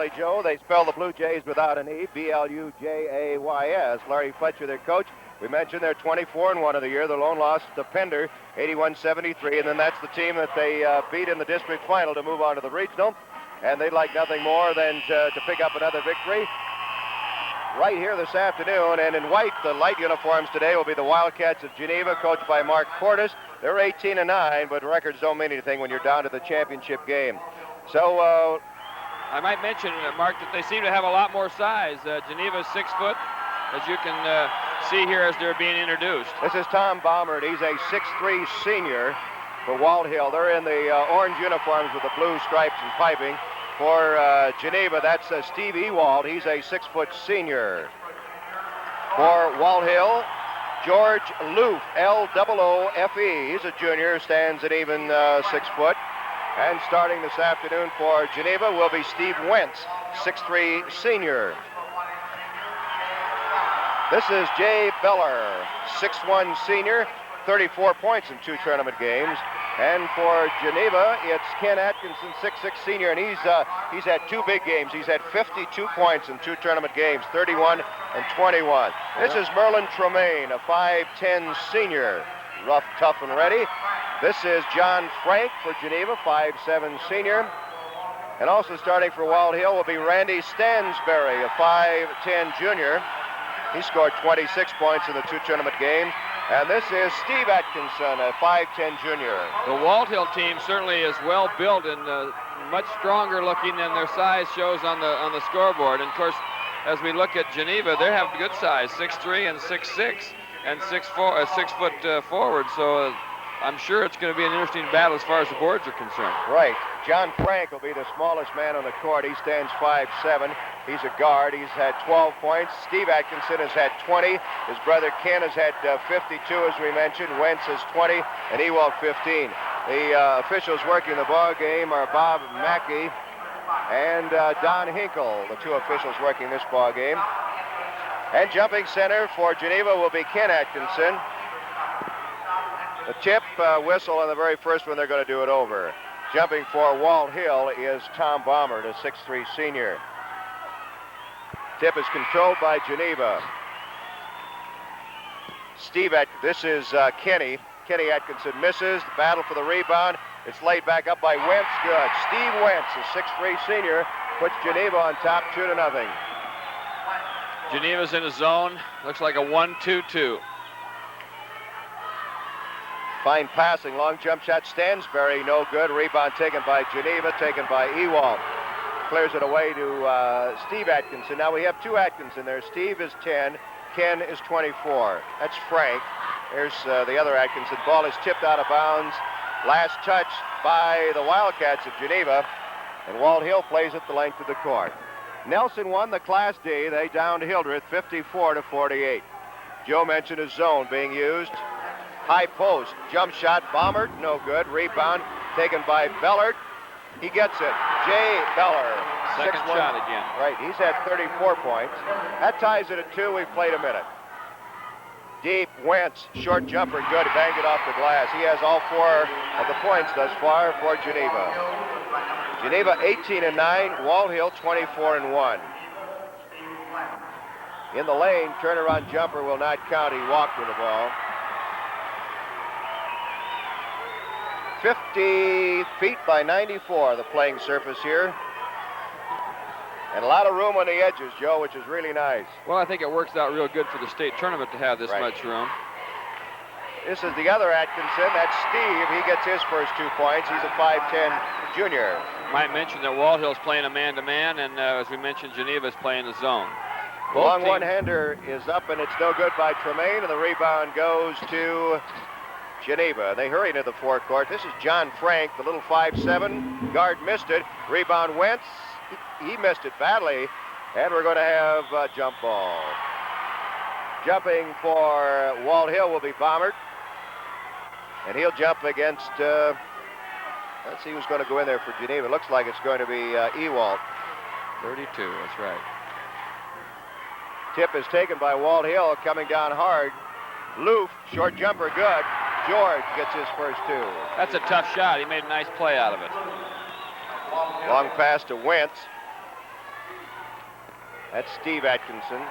correctly, Joe. They spell the BluJays without an E, B-L-U-J-A-Y-S. Larry Fletcher, their coach. We mentioned they're 24-1 of the year. The lone loss to Pender, 81-73, and then that's the team that they beat in the district final to move on to the regional. And they'd like nothing more than to pick up another victory right here this afternoon. And in white, the light uniforms today will be the Wildcats of Geneva, coached by Mark Cordes. They're 18-9, but records don't mean anything when you're down to the championship game. So I might mention, Mark, that they seem to have a lot more size. Geneva's 6 foot, as you can see here as they're being introduced. This is Tom Ballard. He's a 6'3" senior for Walthill. They're in the orange uniforms with the blue stripes and piping. For Geneva, that's Steve Ewald. He's a 6 foot senior. For Walthill, George Loof, L-O-O-F-E. He's a junior, stands at even 6 foot. And starting this afternoon for Geneva will be Steve Wentz, 6'3" senior. This is Jay Beller, 6'1" senior, 34 points in 2 tournament games. And for Geneva, it's Ken Atkinson, 6'6" senior, and he's had 2 big games. He's had 52 points in 2 tournament games, 31 and 21. This is Merlin Tremaine, a 5'10" senior, rough, tough, and ready. This is John Frank for Geneva, 5'7" senior. And also starting for Walthill will be Randy Stansberry, a 5'10" junior. He scored 26 points in the 2 tournament games. And this is Steve Atkinson, a 5'10" junior. The Walthill team certainly is well built and much stronger looking than their size shows on the scoreboard. And of course, as we look at Geneva, they have good size, 6'3" and 6'6", and 6 foot forward. So I'm sure it's going to be an interesting battle as far as the boards are concerned. Right. John Frank will be the smallest man on the court. He stands 5'7". He's a guard. He's had 12 points. Steve Atkinson has had 20. His brother Ken has had 52, as we mentioned. Wentz has 20, and Ewald 15. The officials working the ball game are Bob Mackey and Don Hinkle, the 2 officials working this ball game. And jumping center for Geneva will be Ken Atkinson. The tip whistle on the very first one, they're going to do it over. Jumping for Walthill is Tom Ballard, a 6'3" senior. Tip is controlled by Geneva. This is Kenny. Kenny Atkinson misses. The battle for the rebound. It's laid back up by Wentz. Good. Steve Wentz, a 6'3" senior, puts Geneva on top 2-0. Geneva's in a zone. Looks like a 1-2-2. Fine passing, long jump shot. Stansberry, no good. Rebound taken by Geneva, taken by Ewald. Clears it away to Steve Atkinson. Now we have 2 Atkinson there. Steve is 10, Ken is 24. That's Frank. There's the other Atkinson. Ball is tipped out of bounds. Last touch by the Wildcats of Geneva, and Walthill plays it the length of the court. Nelson won the Class D. They downed Hildreth 54-48. Joe mentioned his zone being used. High post, jump shot, Ballard, no good. Rebound taken by Ballard. He gets it. Jay Beller. Second shot again. Right, he's had 34 points. That ties it at 2. We've played a minute. Deep, Wentz, short jumper, good. Banged it off the glass. He has all 4 of the points thus far for Geneva. Geneva 18-9, Walthill 24-1. In the lane, turnaround jumper will not count. He walked with the ball. 50 feet by 94, the playing surface here. And a lot of room on the edges, Joe, which is really nice. Well, I think it works out real good for the state tournament to have this much room. This is the other Atkinson. That's Steve. He gets his first 2 points. He's a 5'10" junior. Might mention that Walthill's playing a man-to-man, and as we mentioned, Geneva's playing the zone. Long one-hander is up, and it's no good by Tremaine, and the rebound goes to Geneva. They hurry into the forecourt. This is John Frank, the little 5'7". Guard missed it. Rebound Wentz. He missed it badly, and we're going to have a jump ball. Jumping for Walthill will be Ballard, and he'll jump against, let's see who's going to go in there for Geneva. Looks like it's going to be Ewald. 32, that's right. Tip is taken by Walthill, coming down hard. Loof, short jumper, good. George gets his first 2. That's a tough shot. He made a nice play out of it. Long pass to Wentz. That's Steve Atkinson.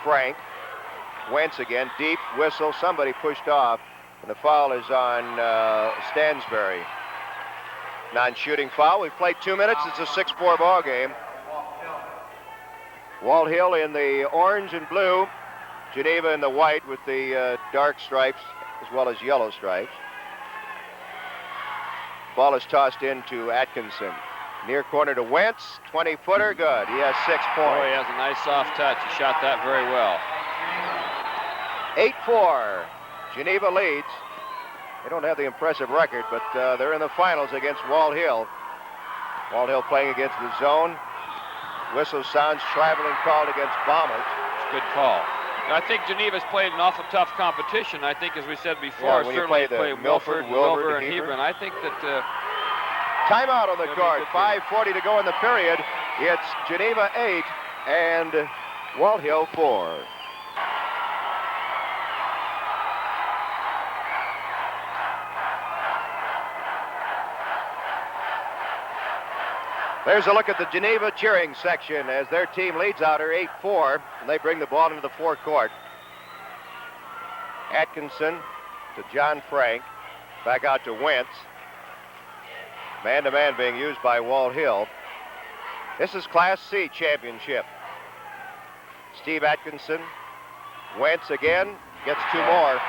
Frank. Wentz again. Deep whistle. Somebody pushed off. And the foul is on Stansbury. Non-shooting foul. We've played 2 minutes. It's a 6-4 ball game. Walthill in the orange and blue. Geneva in the white with the dark stripes as well as yellow stripes. Ball is tossed into Atkinson. Near corner to Wentz. 20-footer. Good. He has 6 points. Oh, he has a nice soft touch. He shot that very well. 8-4. Geneva leads. They don't have the impressive record, but they're in the finals against Walthill. Walthill playing against the zone. Whistle sounds, traveling called against Bombers. It's a good call. I think Geneva's played an awful tough competition. I think, as we said before, when certainly you play Milford, Wilbur, and Hebron. I think that... Timeout on the court. 5:40 to go in the period. It's Geneva 8 and Walthill 4. There's a look at the Geneva cheering section as their team leads out here 8-4, and they bring the ball into the forecourt. Atkinson to John Frank, back out to Wentz. Man-to-man being used by Walthill. This is Class C championship. Steve Atkinson, Wentz again, gets 2 more.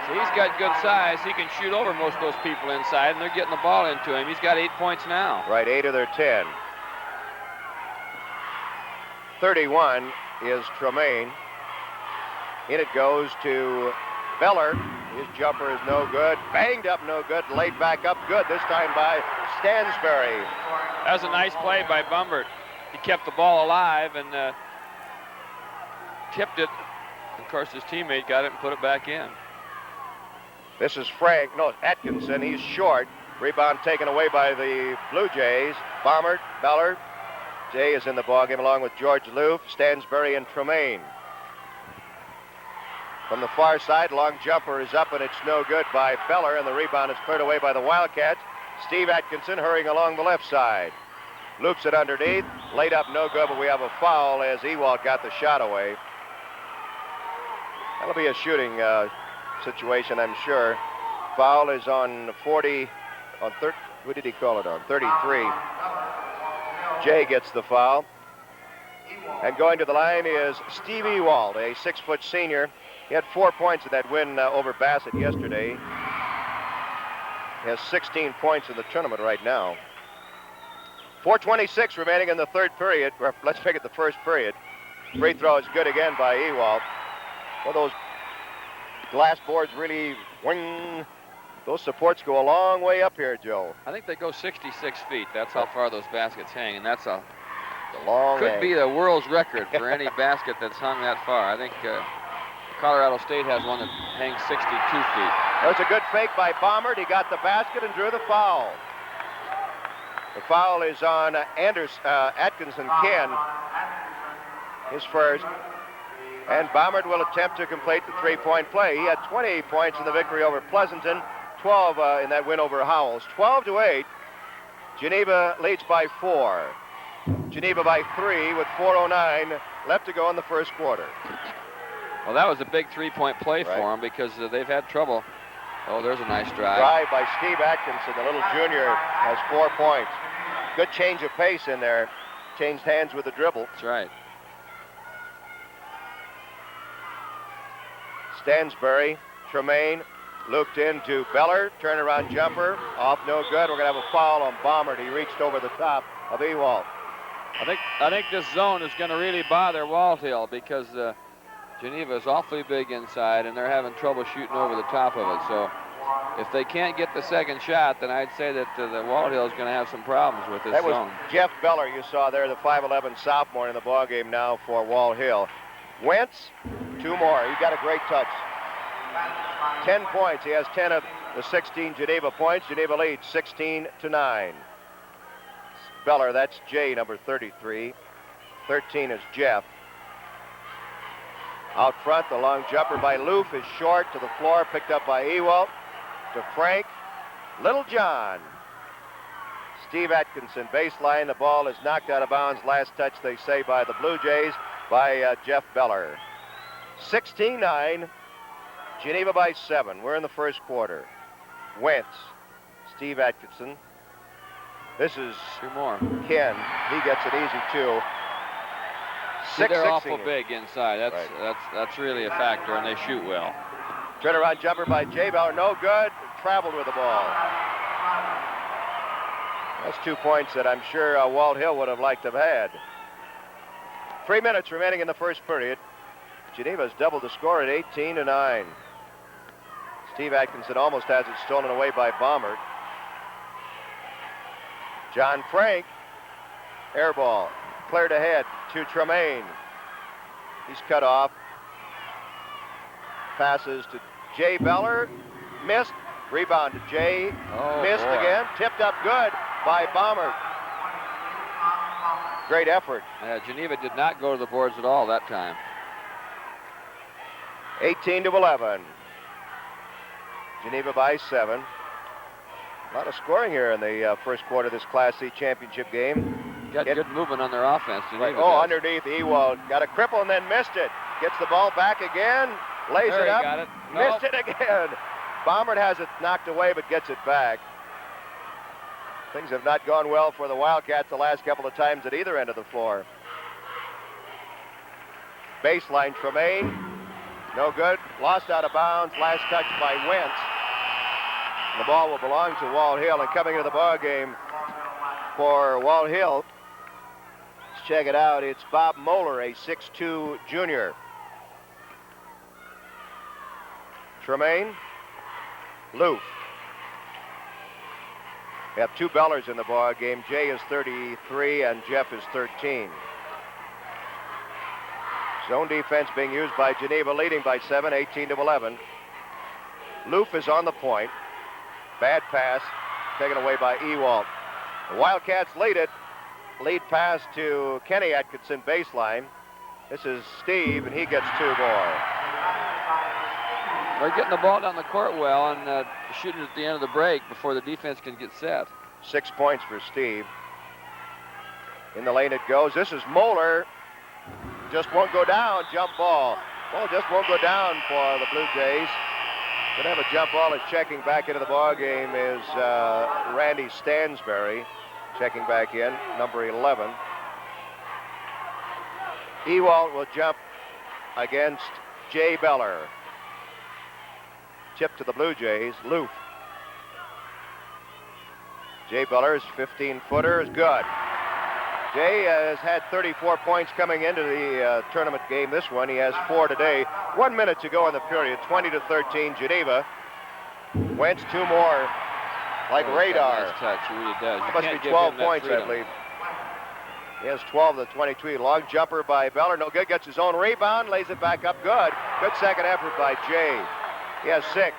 So he's got good size. He can shoot over most of those people inside, and they're getting the ball into him. He's got 8 points now. Right, 8 of their 10. 31 is Tremaine. In it goes to Ballard. His jumper is no good. Banged up, no good. Laid back up, good. This time by Stansbury. That was a nice play by Bumbert. He kept the ball alive and tipped it. Of course, his teammate got it and put it back in. This is Atkinson. He's short. Rebound taken away by the BluJays. Ballard. Jay is in the ballgame along with George Loof, Stansbury, and Tremaine. From the far side, long jumper is up, and it's no good by Ballard, and the rebound is cleared away by the Wildcats. Steve Atkinson hurrying along the left side. Loops it underneath. Laid up, no good, but we have a foul as Ewald got the shot away. That'll be a shooting situation, I'm sure. Foul is on 40, who did he call it on? 33. Jay gets the foul. And going to the line is Steve Ewald, a 6-foot senior. He had 4 points in that win over Bassett yesterday. He has 16 points in the tournament right now. 4:26 remaining in the third period. Let's make it the first period. Free throw is good again by Ewald. Well, those glass boards really wing. Those supports go a long way up here, Joe. I think they go 66 feet. That's how far those baskets hang, and that's a long could be the world's record for any basket that's hung that far. I think Colorado State has one that hangs 62 feet. There's a good fake by Bombard. He got the basket and drew the foul. The foul is on Atkinson Ken, his first. And Bombard will attempt to complete the 3-point play. He had 20 points in the victory over Pleasanton, 12 in that win over Howells. 12-8. Geneva leads by 4. Geneva by 3 with 4:09 left to go in the first quarter. Well, that was a big 3-point play for them because they've had trouble. Oh, there's a nice drive. Drive by Steve Atkinson. The little junior has 4 points. Good change of pace in there. Changed hands with the dribble. That's right. Stansbury, Tremaine, looped into Ballard. Turnaround jumper. Off, no good. We're going to have a foul on Bombard. He reached over the top of Ewald. I think this zone is going to really bother Walthill because Geneva is awfully big inside, and they're having trouble shooting over the top of it. So if they can't get the second shot, then I'd say that the Walthill is going to have some problems with this zone. That was Jeff Beller you saw there, the 5'11 sophomore in the ballgame now for Walthill. Wentz, 2 more. He got a great touch. 10 points. He has 10 of the 16 Geneva points. Geneva leads 16-9. Beller, that's Jay, number 33. 13 is Jeff. Out front, the long jumper by Loof is short to the floor, picked up by Ewald. To Frank. Little John. Steve Atkinson, baseline. The ball is knocked out of bounds. Last touch, they say, by the Blue Jays, by Jeff Ballard. 16-9, Geneva by 7. We're in the first quarter. Wentz, Steve Atkinson. This is 2 more. Ken. He gets it easy, too. They're awful big inside. That's really a factor, and they shoot well. Turnaround jumper by Jay Ballard. No good. Traveled with the ball. That's 2 points that I'm sure Walthill would have liked to have had. 3 minutes remaining in the first period. Geneva's doubled the score at 18-9. Steve Atkinson almost has it stolen away by Ballard. John Frank, air ball, cleared ahead to Tremaine. He's cut off. Passes to Jay Ballard, missed. Rebound to Jay, missed again. Tipped up good by Ballard. Great effort. Geneva did not go to the boards at all that time. 18-11. Geneva by 7. A lot of scoring here in the first quarter of this Class C championship game. Got good movement on their offense. Right. Underneath Ewald. Got a cripple and then missed it. Gets the ball back again. Lays it up. Got it. Missed it again. Ballard has it knocked away but gets it back. Things have not gone well for the Wildcats the last couple of times at either end of the floor. Baseline Tremaine. No good. Lost out of bounds. Last touch by Wentz. The ball will belong to Walthill, and coming into the ball game for Walthill, let's check it out. It's Bob Moeller, a 6'2 junior. Tremaine, Loof. We have 2 Bellers in the ball game. Jay is 33 and Jeff is 13. Zone defense being used by Geneva, leading by 7, 18-11. Loof is on the point. Bad pass, taken away by Ewald. The Wildcats lead it. Lead pass to Kenny Atkinson, baseline. This is Steve, and he gets 2 more. They're getting the ball down the court well and shooting at the end of the break before the defense can get set. 6 points for Steve. In the lane it goes. This is Moeller. Just won't go down. Jump ball. Well, just won't go down for the Blue Jays. Going to have a jump ball. Is checking back into the ball game is Randy Stansberry. Checking back in, number 11. Ewald will jump against Jay Ballard. Tip to the Blue Jays. Loof. Jay Ballard's 15-footer is good. Jay has had 34 points coming into the tournament game. This one, he has 4 today. 1 minute to go in the period. 20-13, Geneva. Wentz 2 more, like radar. Nice touch, he really does. It must be 12 points, I believe. He has 12 to 22. Long jumper by Ballard. No good. Gets his own rebound. Lays it back up. Good. Good second effort by Jay. He has 6.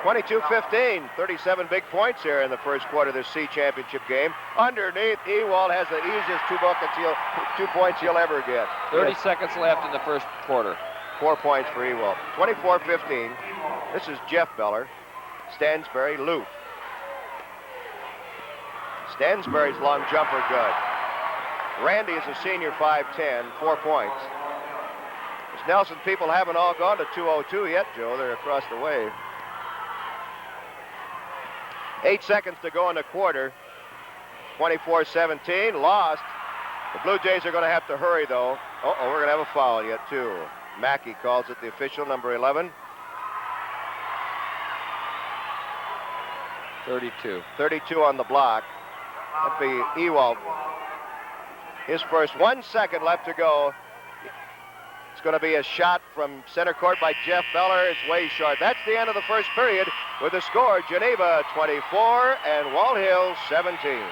22-15. 37 big points here in the first quarter of this C championship game. Underneath, Ewald has the easiest 2 points he'll ever get. 30 seconds left in the first quarter. 4 points for Ewald. 24-15. This is Jeff Ballard. Stansberry, Loof. Stansberry's long jumper good. Randy is a senior, 5'10", 4 points. This Nelson people haven't all gone to 202 yet, Joe. They're across the way. 8 seconds to go in the quarter. 24-17, lost. The Blue Jays are going to have to hurry, though. Uh-oh, we're going to have a foul yet, too. Mackey calls it, the official, number 11. 32. 32 on the block. That'd be Ewald. His first. 1 second left to go. It's going to be a shot from center court by Jeff Ballard. It's way short. That's the end of the first period with the score, Geneva 24 and Walthill 17.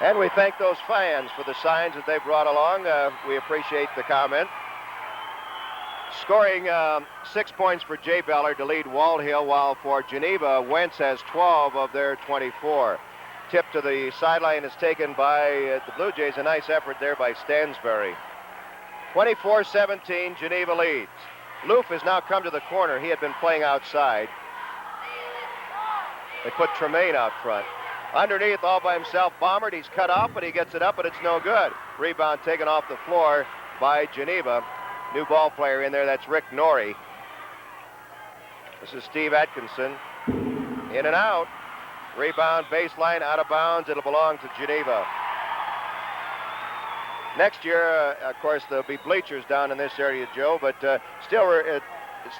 And we thank those fans for the signs that they brought along. We appreciate the comment. Scoring 6 points for Jay Ballard to lead Walthill, while for Geneva, Wentz has 12 of their 24. Tip to the sideline is taken by the Blue Jays. A nice effort there by Stansberry. 24-17, Geneva leads. Loof has now come to the corner. He had been playing outside. They put Tremaine out front. Underneath, all by himself, Ballard. He's cut off, but he gets it up, but it's no good. Rebound taken off the floor by Geneva. New ball player in there, that's Rick Norrie. This is Steve Atkinson. In and out. Rebound, baseline, out of bounds. It'll belong to Geneva. Next year, of course, there'll be bleachers down in this area, Joe, but still, it's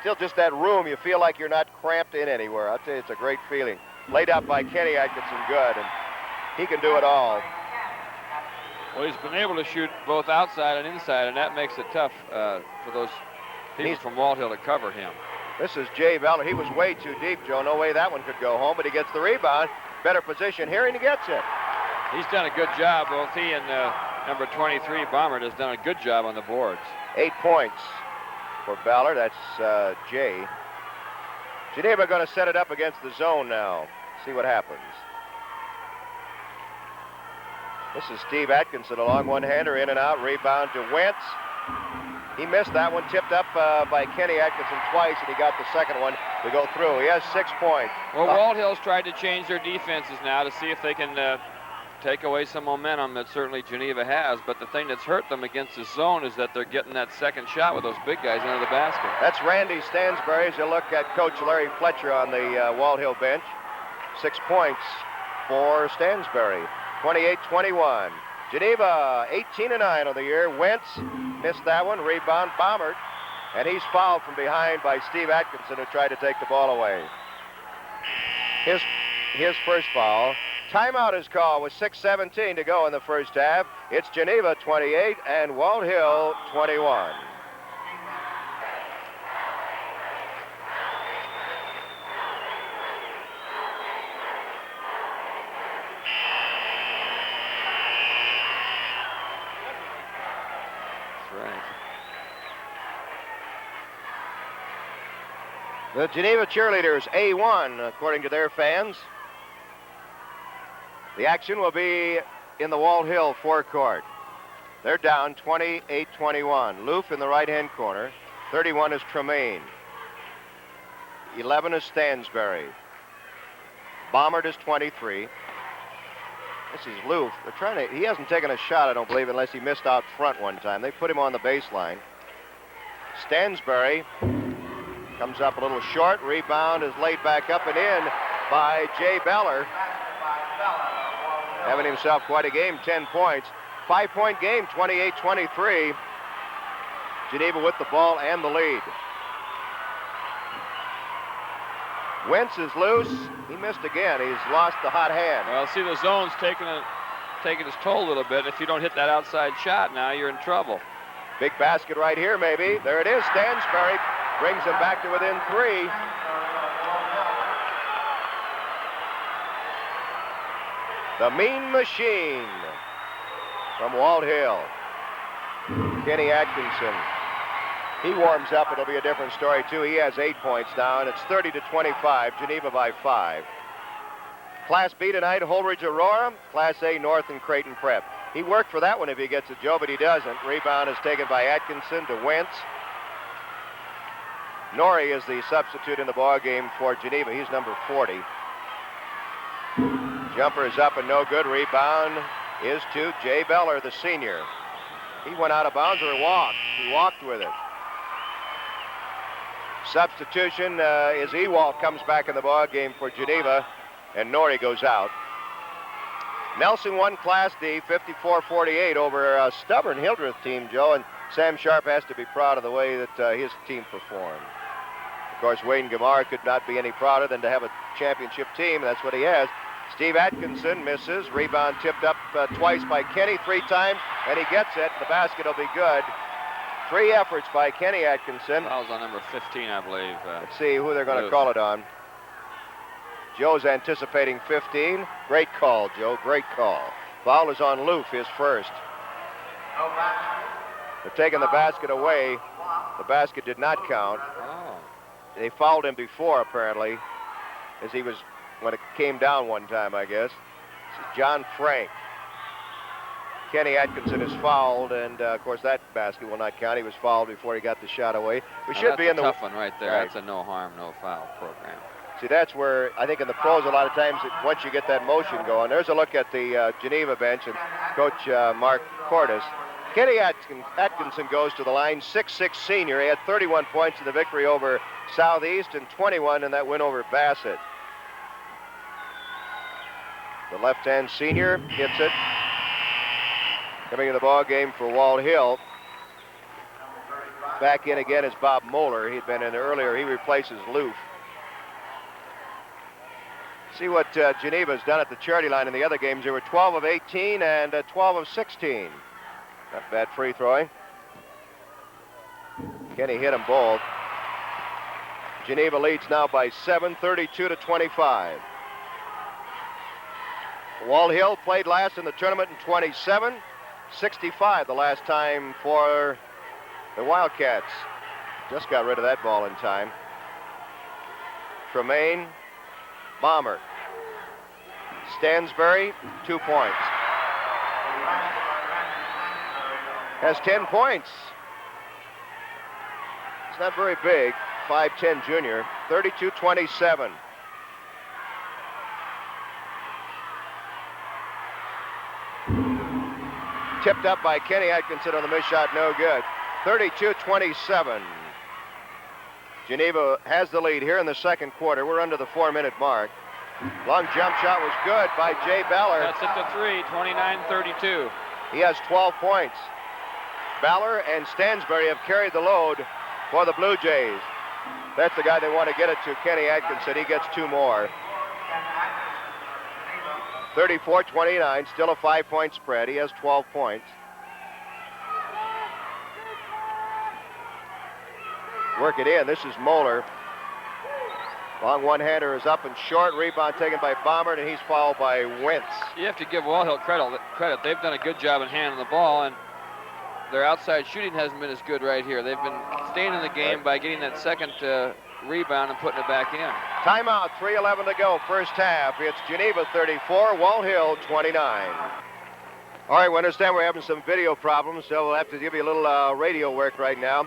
still just that room. You feel like you're not cramped in anywhere. I'll tell you, it's a great feeling. Laid out by Kenny Atkinson, good, and he can do it all. Well, he's been able to shoot both outside and inside, and that makes it tough for those people from Walthill to cover him. This is Jay Ballard. He was way too deep, Joe. No way that one could go home, but he gets the rebound. Better position here, and he gets it. He's done a good job. Both he and number 23, Ballard, has done a good job on the boards. 8 points for Ballard. That's Jay. Geneva going to set it up against the zone now. See what happens. This is Steve Atkinson, a long one-hander, in and out. Rebound to Wentz. He missed that one, tipped up by Kenny Atkinson twice, and he got the second one to go through. He has 6 points. Well, Walthill's tried to change their defenses now to see if they can take away some momentum that certainly Geneva has, but the thing that's hurt them against the zone is that they're getting that second shot with those big guys into the basket. That's Randy Stansbury as you look at Coach Larry Fletcher on the Walthill bench. 6 points for Stansbury. 28-21. Geneva 18-9 on the year. Wentz missed that one. Rebound, Ballard. And he's fouled from behind by Steve Atkinson, who tried to take the ball away. His first foul. Timeout is called with 6:17 to go in the first half. It's Geneva 28 and Walthill 21. The Geneva cheerleaders, A1, according to their fans. The action will be in the Walthill forecourt. They're down 28-21. Loof in the right-hand corner. 31 is Tremaine. 11 is Stansbury. Ballard is 23. This is Loof. They're trying to. He hasn't taken a shot, I don't believe, unless he missed out front one time. They put him on the baseline. Stansbury comes up a little short. Rebound is laid back up and in by Jay Ballard. Having himself quite a game, 10 points. 5-point game, 28-23. Geneva with the ball and the lead. Wentz is loose. He missed again. He's lost the hot hand. Well, see, the zone's taking its toll a little bit. If you don't hit that outside shot now, you're in trouble. Big basket right here, maybe. There it is. Stansbury brings him back to within 3. The Mean Machine from Walthill. Kenny Atkinson. He warms up. It'll be a different story, too. He has 8 points now, and it's 30-25. Geneva by 5. Class B tonight, Holdridge Aurora. Class A, North and Creighton Prep. He worked for that one if he gets it, Joe, but he doesn't. Rebound is taken by Atkinson to Wentz. Norrie is the substitute in the ball game for Geneva. He's number 40. Jumper is up and no good. Rebound is to Jay Ballard, the senior. He went out of bounds or walked. He walked with it. Substitution is Ewald comes back in the ball game for Geneva, and Norrie goes out. Nelson won Class D 54-48 over a stubborn Hildreth team, Joe, and Sam Sharp has to be proud of the way that his team performed. Of course, Wayne Gamar could not be any prouder than to have a championship team. That's what he has. Steve Atkinson misses. Rebound tipped up twice by Kenny, 3 times, and he gets it. The basket will be good. 3 efforts by Kenny Atkinson. Foul's on number 15, I believe. Let's see who they're going to call it on. Joe's anticipating 15. Great call, Joe. Great call. Foul is on Loof, his first. They're taking the basket away. The basket did not count. Oh. They fouled him before, apparently, as he was, when it came down one time, I guess. This is John Frank. Kenny Atkinson is fouled, and of course that basket will not count. He was fouled before he got the shot away. We should be in the tough one right there. Right. That's a no harm, no foul program. See, that's where I think in the pros a lot of times once you get that motion going. There's a look at the Geneva bench and Coach Mark Cordes. Kenny Atkinson goes to the line, 6'6" senior. He had 31 points in the victory over Southeast and 21 in that win over Bassett. The left-hand senior hits it. Coming in the ball game for Walthill. Back in again is Bob Moeller. He'd been in earlier. He replaces Loof. See what Geneva's done at the charity line in the other games. They were 12 of 18 and 12 of 16. Not bad free throwing. Kenny hit them both. Geneva leads now by 7, 32-25. Walthill played last in the tournament in 27. 65 the last time for the Wildcats. Just got rid of that ball in time. Tremaine, Bomber. Stansbury, 2 points. Has 10 points. It's not very big. 5'10" junior. 32-27. Tipped up by Kenny Atkinson on the missed shot, no good. 32-27. Geneva has the lead here in the second quarter. We're under the 4-minute mark. Long jump shot was good by Jay Ballard. That's it to 3, 29-32. He has 12 points. Ballard and Stansbury have carried the load for the BluJays. That's the guy they want to get it to, Kenny Atkinson. He gets 2 more. 34-29, still a 5-point spread. He has 12 points. Work it in. This is Moeller. Long one-hander is up and short. Rebound taken by Bombard, and he's fouled by Wentz. You have to give Walthill credit. They've done a good job in handling the ball, and their outside shooting hasn't been as good right here. They've been staying in the game by getting that second rebound and putting it back in. Timeout, 3:11 to go, first half. It's Geneva 34, Walthill 29. All right, we understand we're having some video problems, so we'll have to give you a little radio work right now.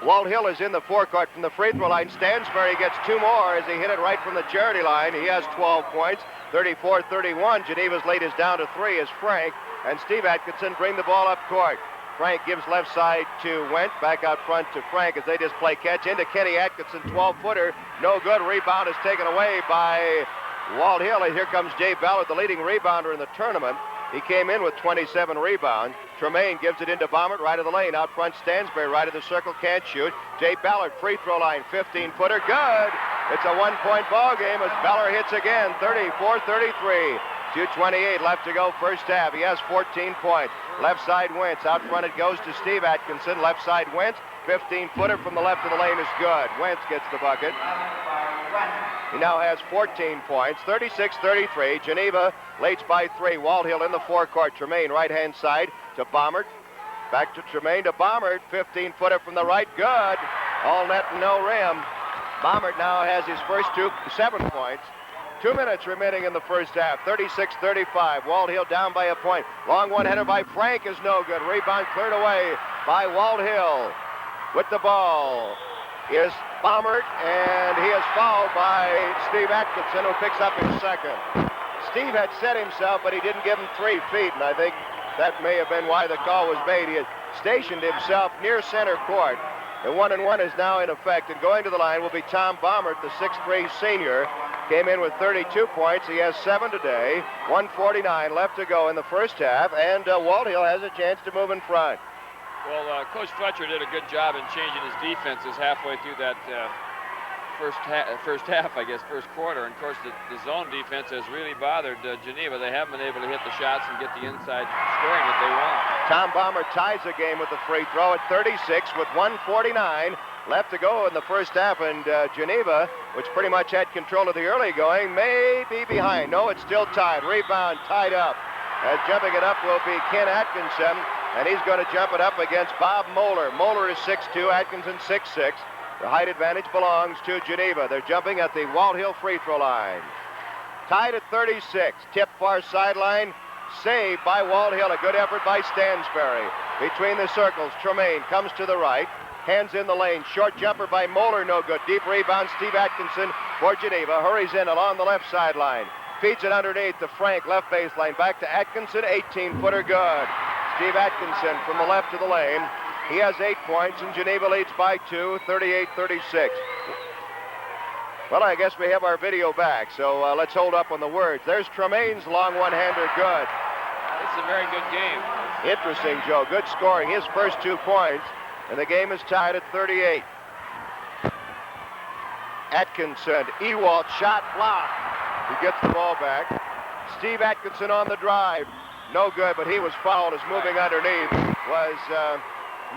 Walthill is in the forecourt from the free throw line. Stansbury gets 2 more as he hit it right from the charity line. He has 12 points, 34-31. Geneva's lead is down to 3 as Frank and Steve Atkinson bring the ball up court. Frank gives left side to Wentz, back out front to Frank as they just play catch into Kenny Atkinson, 12-footer. No good. Rebound is taken away by Walthill. And here comes Jay Ballard, the leading rebounder in the tournament. He came in with 27 rebounds. Tremaine gives it into Bombard, right of the lane. Out front, Stansbury, right of the circle, can't shoot. Jay Ballard, free throw line, 15-footer, good. It's a 1-point ball game as Ballard hits again, 34-33. 2:28 left to go, first half. He has 14 points. Left side Wentz. Out front it goes to Steve Atkinson. Left side Wentz. 15-footer from the left of the lane is good. Wentz gets the bucket. He now has 14 points. 36-33. Geneva leads by 3. Walthill in the forecourt. Tremaine right-hand side to Bombard. Back to Tremaine to Bombard. 15-footer from the right. Good. All net and no rim. Bombard now has his first 7 points. 2 minutes remaining in the first half. 36-35. Walthill down by a point. Long one-hander by Frank is no good. Rebound cleared away by Walthill. With the ball is Bombard, and he is fouled by Steve Atkinson, who picks up his second. Steve had set himself, but he didn't give him 3 feet, and I think that may have been why the call was made. He had stationed himself near center court. The 1-and-1 is now in effect, and going to the line will be Tom Bombard, the 6'3" senior. Came in with 32 points. He has 7 today. 1:49 left to go in the first half, and Walthill has a chance to move in front. Well, Coach Fletcher did a good job in changing his defenses halfway through that first half, I guess, first quarter. And, of course, the zone defense has really bothered Geneva. They haven't been able to hit the shots and get the inside scoring that they want. Tom Bombard ties the game with the free throw at 36 with 1:49 left to go in the first half, and Geneva, which pretty much had control of the early going, may be behind. No, it's still tied. Rebound tied up. As jumping it up will be Ken Atkinson, and he's going to jump it up against Bob Moeller. Moeller is 6'2", Atkinson 6'6". The height advantage belongs to Geneva. They're jumping at the Walthill free throw line. Tied at 36. Tip far sideline. Saved by Walthill. A good effort by Stansbury. Between the circles, Tremaine comes to the right. Hands in the lane. Short jumper by Moeller, no good. Deep rebound, Steve Atkinson for Geneva. Hurries in along the left sideline. Feeds it underneath to Frank, left baseline. Back to Atkinson, 18-footer good. Steve Atkinson from the left to the lane. He has 8 points, and Geneva leads by 2, 38-36. Well, I guess we have our video back, so let's hold up on the words. There's Tremaine's long one-hander good. It's a very good game. Interesting, Joe. Good scoring. His first 2 points, and the game is tied at 38. Atkinson, Ewald, shot blocked. He gets the ball back. Steve Atkinson on the drive. No good, but he was fouled as moving underneath was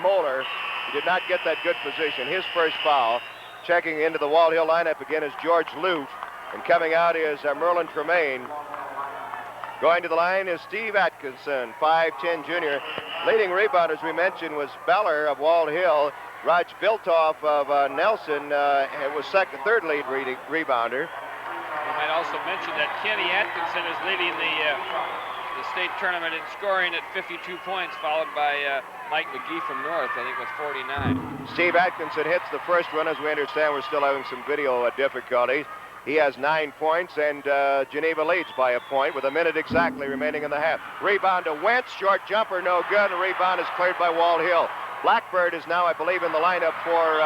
Moeller. He did not get that good position. His first foul. Checking into the Walthill lineup again is George Loof. And coming out is Merlin Tremaine. Going to the line is Steve Atkinson, 5'10 junior. Leading rebounder, as we mentioned, was Ballard of Walthill. Raj Biltoff of Nelson was third lead rebounder. We might also mention that Kenny Atkinson is leading the state tournament in scoring at 52 points, followed by Mike McGee from North, I think with 49. Steve Atkinson hits the first one. As we understand, we're still having some video difficulties. He has 9 points, and Geneva leads by a point with a minute exactly remaining in the half. Rebound to Wentz, short jumper, no good. The rebound is cleared by Walthill. Blackbird is now, I believe, in the lineup for,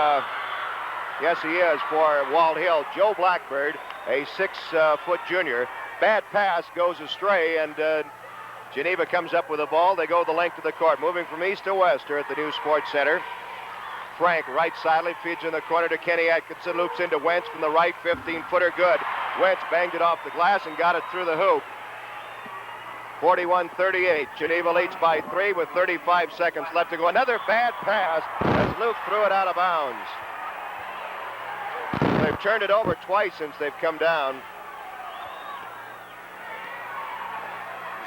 yes, he is, for Walthill. Joe Blackbird, a 6-foot junior. Bad pass goes astray, and Geneva comes up with the ball. They go the length of the court, moving from east to west here at the new Sports Center. Frank, right sideline, feeds in the corner to Kenny Atkinson, loops into Wentz from the right, 15-footer good. Wentz banged it off the glass and got it through the hoop. 41-38. Geneva leads by 3 with 35 seconds left to go. Another bad pass as Luke threw it out of bounds. They've turned it over twice since they've come down.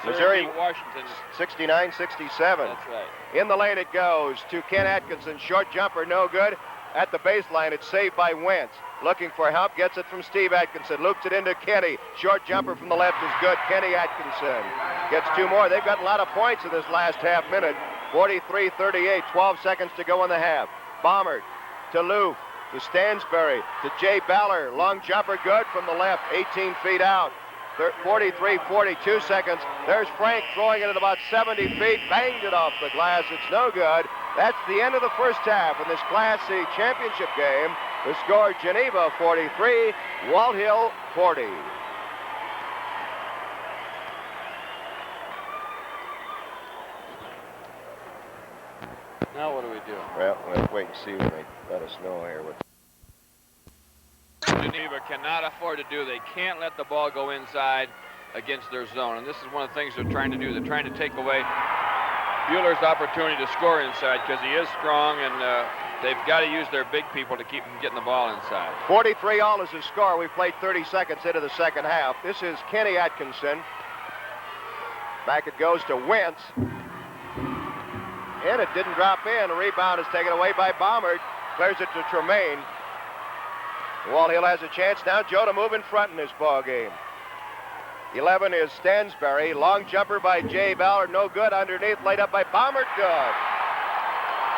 Missouri, Washington. 69-67. That's right. In the lane it goes to Ken Atkinson. Short jumper, no good. At the baseline, it's saved by Wentz. Looking for help, gets it from Steve Atkinson. Loops it into Kenny. Short jumper from the left is good. Kenny Atkinson gets 2 more. They've got a lot of points in this last half minute. 43-38, 12 seconds to go in the half. Baumert to Loof, to Stansbury, to Jay Ballard. Long jumper, good from the left, 18 feet out. 43-42 seconds. There's Frank throwing it at about 70 feet. Banged it off the glass. It's no good. That's the end of the first half in this Class C championship game. The score, Geneva 43, Walthill 40. Now what do we do? Well, we'll wait and see when they let us know here. Geneva cannot afford to do. They can't let the ball go inside against their zone. And this is one of the things they're trying to do. They're trying to take away Bueller's opportunity to score inside because he is strong, and they've got to use their big people to keep him getting the ball inside. 43 all is the score. We've played 30 seconds into the second half. This is Kenny Atkinson. Back it goes to Wentz. And it didn't drop in. The rebound is taken away by Baumert. Clears it to Tremaine. Walthill has a chance now, Joe, to move in front in this ball game. 11 is Stansbury. Long jumper by Jay Ballard. No good. Underneath, laid up by Baumert. Good.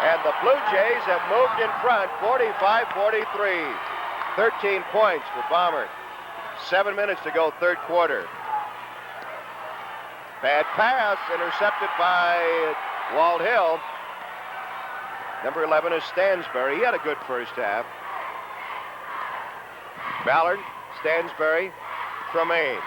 And the Blue Jays have moved in front, 45-43. 13 points for Baumert. 7 minutes to go, third quarter. Bad pass, intercepted by Walthill. Number 11 is Stansbury. He had a good first half. Ballard, Stansbury, Tremaine.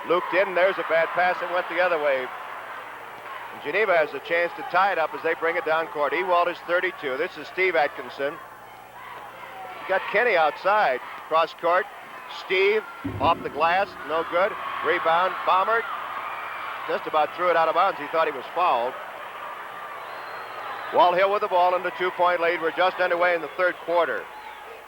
Looped in, there's a bad pass that went the other way. And Geneva has a chance to tie it up as they bring it down court. Ewald is 32. This is Steve Atkinson. You got Kenny outside. Cross court. Steve off the glass. No good. Rebound. Baumert just about threw it out of bounds. He thought he was fouled. Walthill with the ball in the 2-point lead. We're just underway in the third quarter.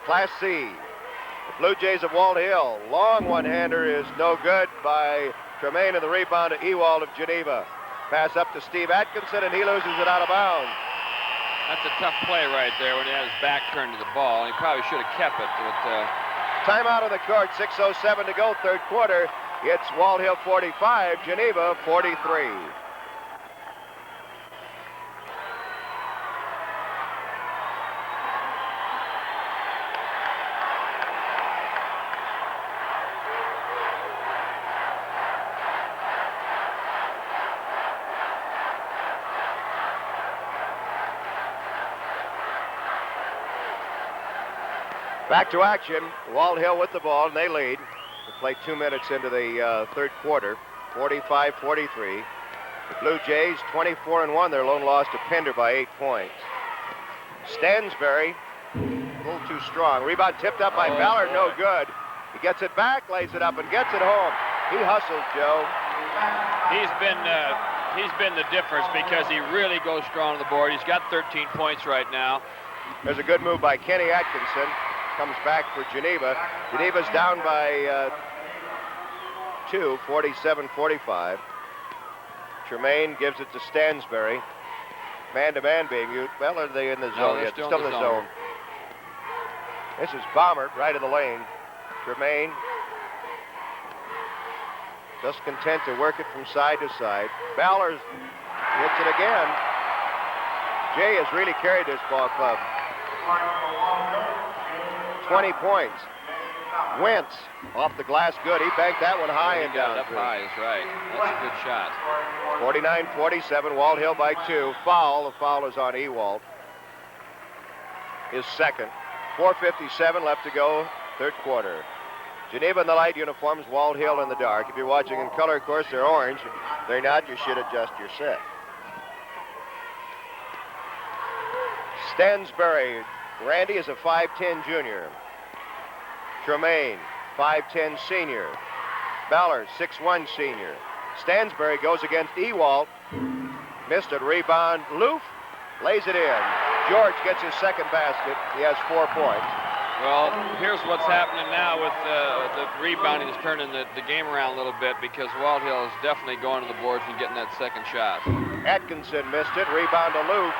Class C. The Blue Jays of Walthill. Long one-hander is no good by Tremaine, and the rebound to Ewald of Geneva. Pass up to Steve Atkinson, and he loses it out of bounds. That's a tough play right there when he had his back turned to the ball. He probably should have kept it. But, timeout on the court, 6:07 to go, third quarter. It's Walthill 45, Geneva 43. Back to action. Walthill with the ball, and they lead. We play 2 minutes into the third quarter, 45-43. The BluJays 24-1. Their lone loss to Pender by 8 points. Stansbury, a little too strong. Rebound tipped up by Ballard, no good. He gets it back, lays it up, and gets it home. He hustled, Joe. He's been the difference because he really goes strong on the board. He's got 13 points right now. There's a good move by Kenny Atkinson. Comes back for Geneva. Geneva's down by 2, 47-45. Tremaine gives it to Stansbury. Man-to-man being used. Well, are they in the zone yet? Still in the zone. This is Bomber, right of the lane. Tremaine just content to work it from side to side. Ballard hits it again. Jay has really carried this ball club. 20 points. Wentz off the glass, good. He banked that one high and down. Up high is right. That's a good shot. 49-47, Walthill by 2. Foul. The foul is on Ewald. His second. 4:57 left to go, third quarter. Geneva in the light uniforms, Walthill in the dark. If you're watching in color, of course, they're orange. If they're not, you should adjust your set. Stansbury. Randy is a 5'10 junior. Tremaine, 5'10 senior. Ballard, 6'1 senior. Stansbury goes against Ewald. Missed it. Rebound. Loof lays it in. George gets his second basket. He has 4 points. Well, here's what's happening now with the rebounding is turning the game around a little bit because Walthill is definitely going to the boards and getting that second shot. Atkinson missed it. Rebound to Loof.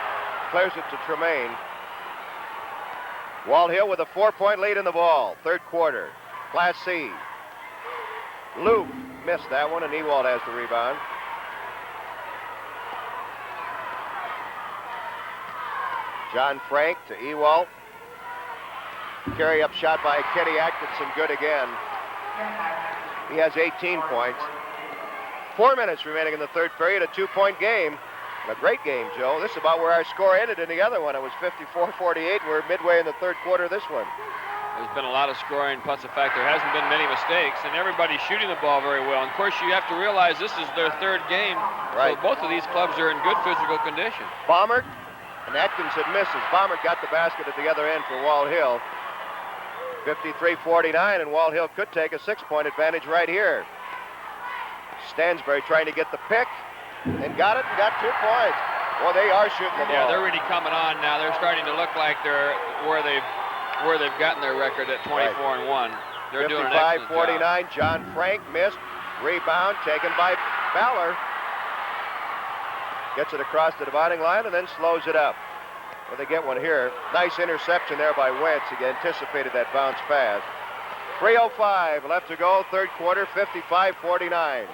Clears it to Tremaine. Walthill with a 4-point lead in the ball. Third quarter. Class C. Loof missed that one, and Ewald has the rebound. John Frank to Ewald. Carry up shot by Kenny Atkinson, good again. He has 18 points. 4 minutes remaining in the third period, a 2-point game. A great game, Joe. This is about where our score ended in the other one. It was 54-48. We're midway in the third quarter of this one. There's been a lot of scoring, plus the fact there hasn't been many mistakes, and everybody's shooting the ball very well. And of course, you have to realize this is their third game. Right. So both of these clubs are in good physical condition. Ballard and Atkinson misses. Ballard got the basket at the other end for Walthill. 53-49, and Walthill could take a 6-point advantage right here. Stansbury trying to get the pick. And got it and got 2 points. Well, they are shooting the ball. Yeah, they're really coming on now. They're starting to look like they're where they've gotten their record at 24-1. They're doing an excellent 55-49. job. John Frank missed. Rebound taken by Ballard. Gets it across the dividing line and then slows it up. Well, they get one here. Nice interception there by Wentz. He anticipated that bounce pass. 3:05 left to go. Third quarter. 55-49.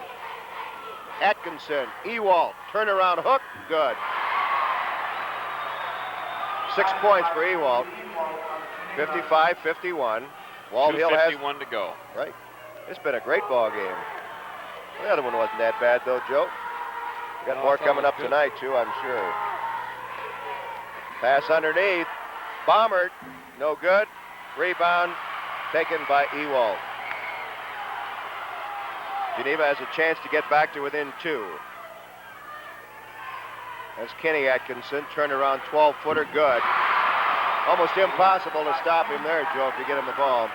Atkinson, Ewald, turnaround hook, good. 6 points for Ewald. 55-51. Walthill has 2:51 to go. Right. It's been a great ball game. The other one wasn't that bad though, Joe. We got more coming up tonight too, I'm sure. Pass underneath. Bombard, no good. Rebound taken by Ewald. Geneva has a chance to get back to within 2. That's Kenny Atkinson. Turnaround 12-footer, good. Almost impossible to stop him there, Joe, if you get him the ball.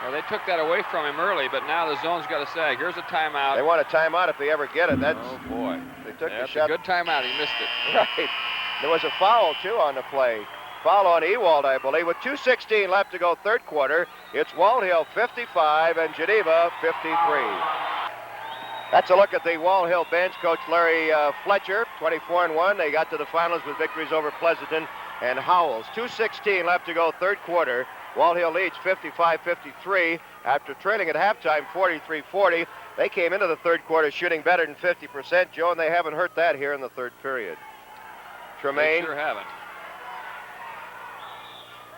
Well, they took that away from him early, but now the zone's got to sag. Here's a timeout. They want a timeout if they ever get it. That's, oh, boy. They took the That's shot. a good timeout. He missed it. Right. There was a foul, too, on the play. Foul on Ewald, I believe. With 2:16 left to go, third quarter, it's Walthill 55 and Geneva 53. That's a look at the Walthill bench. Coach Larry Fletcher, 24-1. They got to the finals with victories over Pleasanton and Howells. 2:16 left to go, third quarter. Walthill leads 55-53 after trailing at halftime 43-40. They came into the third quarter shooting better than 50%, Joe, and they haven't hurt that here in the third period. Tremaine. They sure haven't.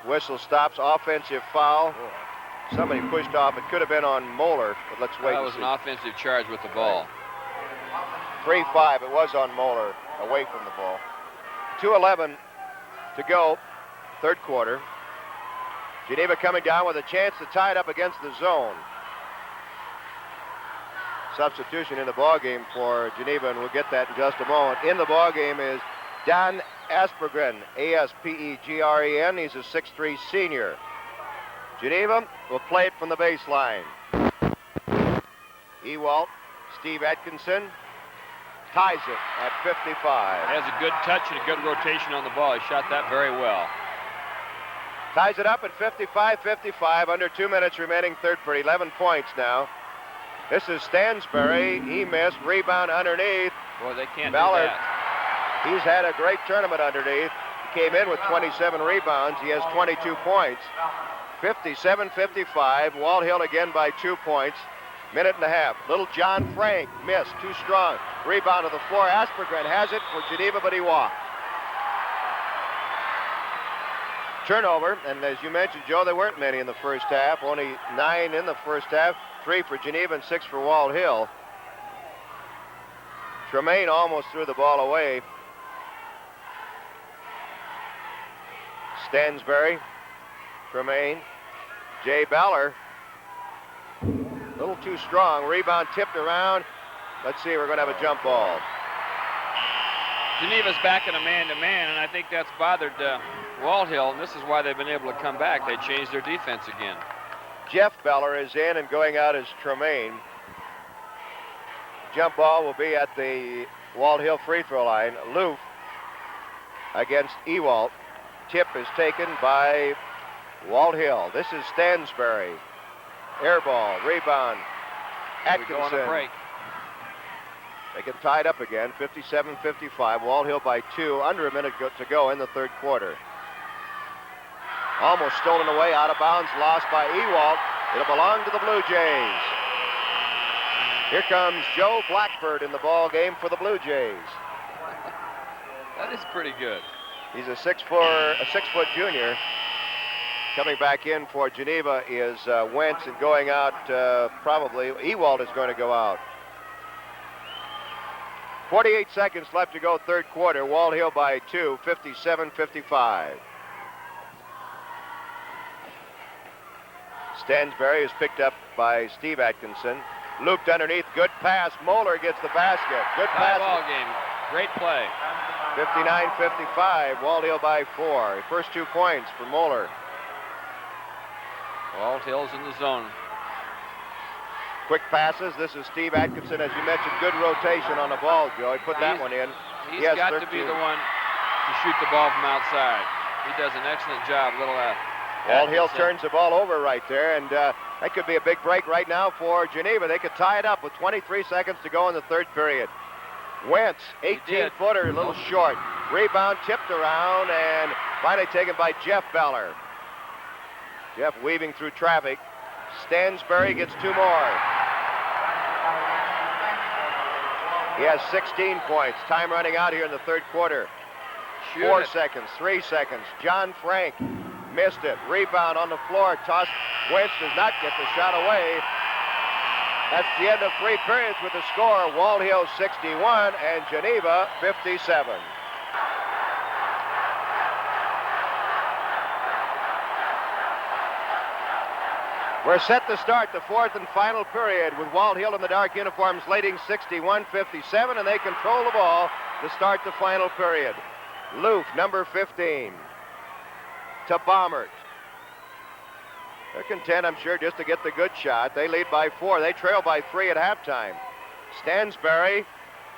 Whistle stops, offensive foul. Somebody pushed off. It could have been on Moeller, but let's wait That was an offensive charge with the ball. 3-5. It was on Moeller, away from the ball. 2:11 to go, third quarter. Geneva coming down with a chance to tie it up against the zone. Substitution in the ballgame for Geneva, and we'll get that in just a moment. In the ballgame is Dan Aspegren, A-S-P-E-G-R-E-N. He's a 6'3" senior. Geneva will play it from the baseline. Ewald, Steve Atkinson ties it at 55. Has a good touch and a good rotation on the ball. He shot that very well. Ties it up at 55-55, under 2 minutes remaining third period, 11 points now. This is Stansbury. He missed. Rebound underneath. Boy, they can't Ballard. do that. He's had a great tournament underneath. He came in with 27 rebounds. He has 22 points. 57-55. Walthill again by 2 points. Minute and a half. Little John Frank missed. Too strong. Rebound to the floor. Aspegren has it for Geneva, but he walked. Turnover, and as you mentioned, Joe, there weren't many in the first half. Only 9 in the first half. 3 for Geneva and 6 for Walthill. Tremaine almost threw the ball away. Stansbury, Tremaine, Jay Ballard. A little too strong. Rebound tipped around. Let's see, we're going to have a jump ball. Geneva's back in a man-to-man, and I think that's bothered Walthill, and this is why they've been able to come back. They changed their defense again. Jeff Beller is in, and going out is Tremaine. Jump ball will be at the Walthill free throw line. Loof against Ewald. Tip is taken by Walthill. This is Stansbury. Air ball, rebound. Atkinson. We go on a break. They can tie it up again, 57-55. Walthill by 2, under a minute to go in the third quarter. Almost stolen away, out of bounds, lost by Ewald. It'll belong to the BluJays. Here comes Joe Blackbird in the ball game for the BluJays. That is pretty good. He's a 6-foot junior. Coming back in for Geneva is Wentz, and going out probably Ewald is going to go out. 48 seconds left to go, third quarter. Walthill by 2, 57-55. Stansbury is picked up by Steve Atkinson. Looped underneath, good pass. Moeller gets the basket. Good pass. Ball game. Great play. 59-55. Walthill by 4. First 2 points for Moeller. Walthill's in the zone. Quick passes. This is Steve Atkinson. As you mentioned, good rotation on the ball, Joe. He put that one in. He's got to be the one to shoot the ball from outside. He does an excellent job. Walthill turns the ball over right there, and that could be a big break right now for Geneva. They could tie it up with 23 seconds to go in the third period. Wentz, 18-footer, a little short. Rebound tipped around and finally taken by Jeff Beller. Jeff weaving through traffic. Stansbury gets 2 more. He has 16 points. Time running out here in the third quarter. 4 seconds, 3 seconds. John Frank missed it. Rebound on the floor. Tossed. Wentz does not get the shot away. That's the end of 3 periods with the score. Walthill 61 and Geneva 57. We're set to start the fourth and final period with Walthill in the dark uniforms leading 61-57, and they control the ball to start the final period. Loof, number 15, to Baumert. They're content, I'm sure, just to get the good shot. They lead by 4. They trail by 3 at halftime. Stansbury,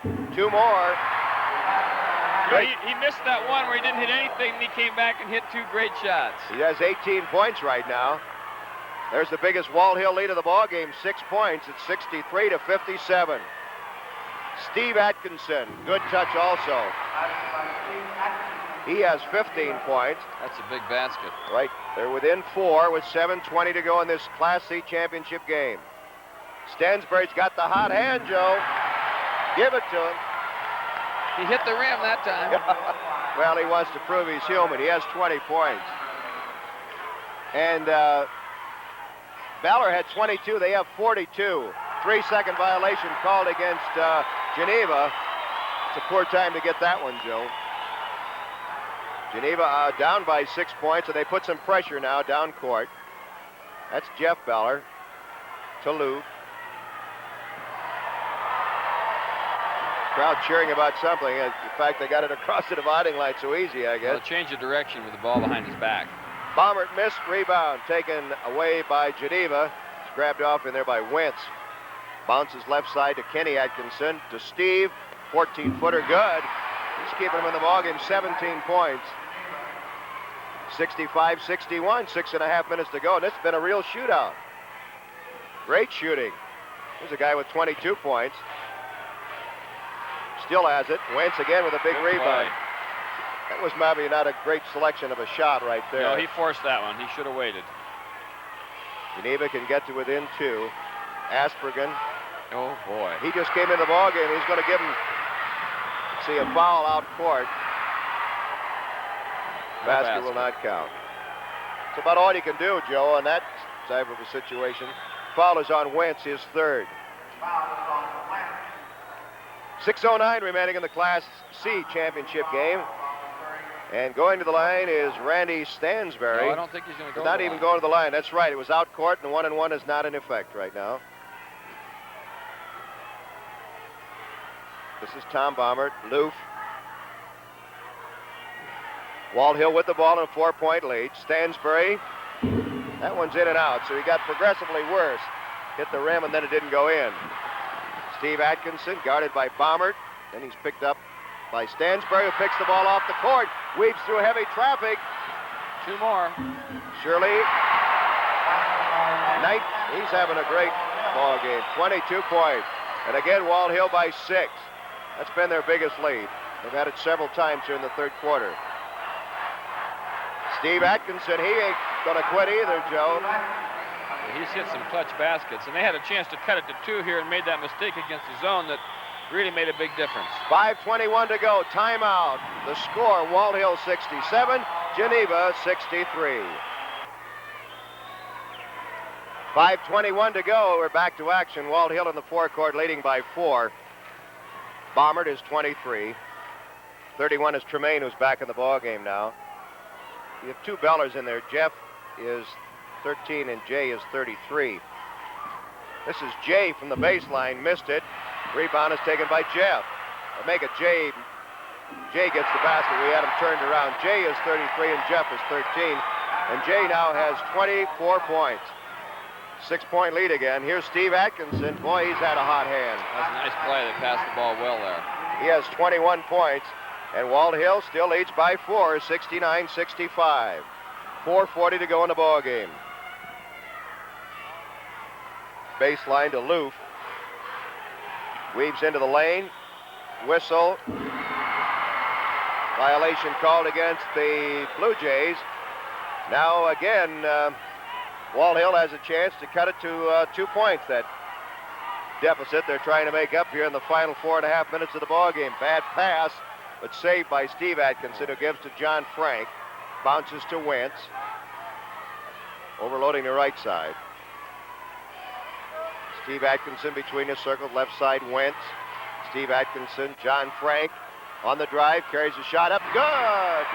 2 more. He missed that one where he didn't hit anything, and he came back and hit 2 great shots. He has 18 points right now. There's the biggest Walthill lead of the ball game, 6 points. It's 63-57. Steve Atkinson, good touch also. He has 15 points. That's a big basket. Right, they're within 4 with 7:20 to go in this Class C championship game. Stansbury's got the hot hand, Joe. Give it to him. He hit the rim that time. Well, he wants to prove he's human. He has 20 points. And Ballard had 22. They have 42. 3-second violation called against Geneva. It's a poor time to get that one, Joe. Geneva down by 6 points, and they put some pressure now down court. That's Jeff Ballard to Lou. Crowd cheering about something. In fact, they got it across the dividing line so easy, I guess. Well, change of direction with the ball behind his back. Bombert missed, rebound taken away by Geneva. It's grabbed off in there by Wentz. Bounces left side to Kenny Atkinson, to Steve. 14-footer, good. He's keeping him in the ballgame, 17 points. 65-61, 6.5 minutes to go, and this has been a real shootout. Great shooting. Here's a guy with 22 points. Still has it. Wentz again with a big rebound. That was maybe not a great selection of a shot right there. No, he forced that one. He should have waited. Geneva can get to within 2. Aspergen. Oh, boy. He just came in the ballgame. He's going to give him, see, a foul out court. Basket will not count. It's about all you can do, Joe, on that type of a situation. Foul is on Wentz, his third. 6:09 remaining in the Class C championship game. And going to the line is Randy Stansbury. No, I don't think he's going to go. Not even going to the line. That's right. It was out court, and 1-1 is not in effect right now. This is Tom Bombert, Loof. Walthill with the ball in a 4-point lead. Stansbury, that one's in and out, so he got progressively worse. Hit the rim, and then it didn't go in. Steve Atkinson guarded by Bombert. Then he's picked up by Stansbury, who picks the ball off the court. Weaves through heavy traffic. 2 more. Shirley. Knight, he's having a great ball game. 22 points. And again, Walthill by 6. That's been their biggest lead. They've had it several times during the third quarter. Steve Atkinson, he ain't going to quit either, Joe. He's hit some clutch baskets, and they had a chance to cut it to 2 here and made that mistake against the zone that really made a big difference. 5:21 to go. Timeout. The score, Walthill 67, Geneva 63. 5:21 to go. We're back to action. Walthill in the forecourt leading by 4. Bombert is 23. 31 is Tremaine, who's back in the ball game now. You have 2 Bellers in there. Jeff is 13 and Jay is 33. This is Jay from the baseline, missed it. Rebound is taken by Jeff. They make it Jay. Jay gets the basket. We had him turned around. Jay is 33 and Jeff is 13. And Jay now has 24 points. 6-point lead again. Here's Steve Atkinson. Boy, he's had a hot hand. That's a nice play. They passed the ball well there. He has 21 points. And Walthill still leads by 4, 69-65. 4:40 to go in the ball game. Baseline to Loof. Weaves into the lane. Whistle. Violation called against the BluJays. Now again, Walthill has a chance to cut it to 2 points. That deficit they're trying to make up here in the final 4.5 minutes of the ball game. Bad pass, but saved by Steve Atkinson, who gives to John Frank. Bounces to Wentz. Overloading the right side. Steve Atkinson between the circles, left side Wentz. Steve Atkinson, John Frank on the drive, carries a shot up, good!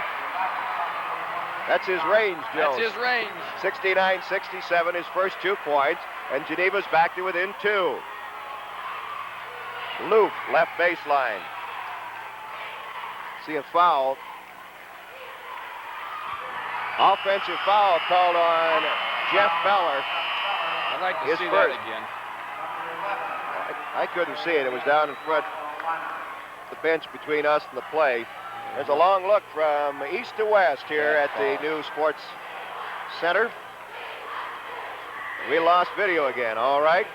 That's his range, Joe. That's his range. 69-67, his first 2 points, and Geneva's back to within 2. Loof, left baseline. See a foul. Offensive foul called on Jeff Ballard. I'd like to see first. that again. I couldn't see it. It was down in front, the bench between us and the play. There's a long look from east to west here at the new Sports Center. We lost video again, all right.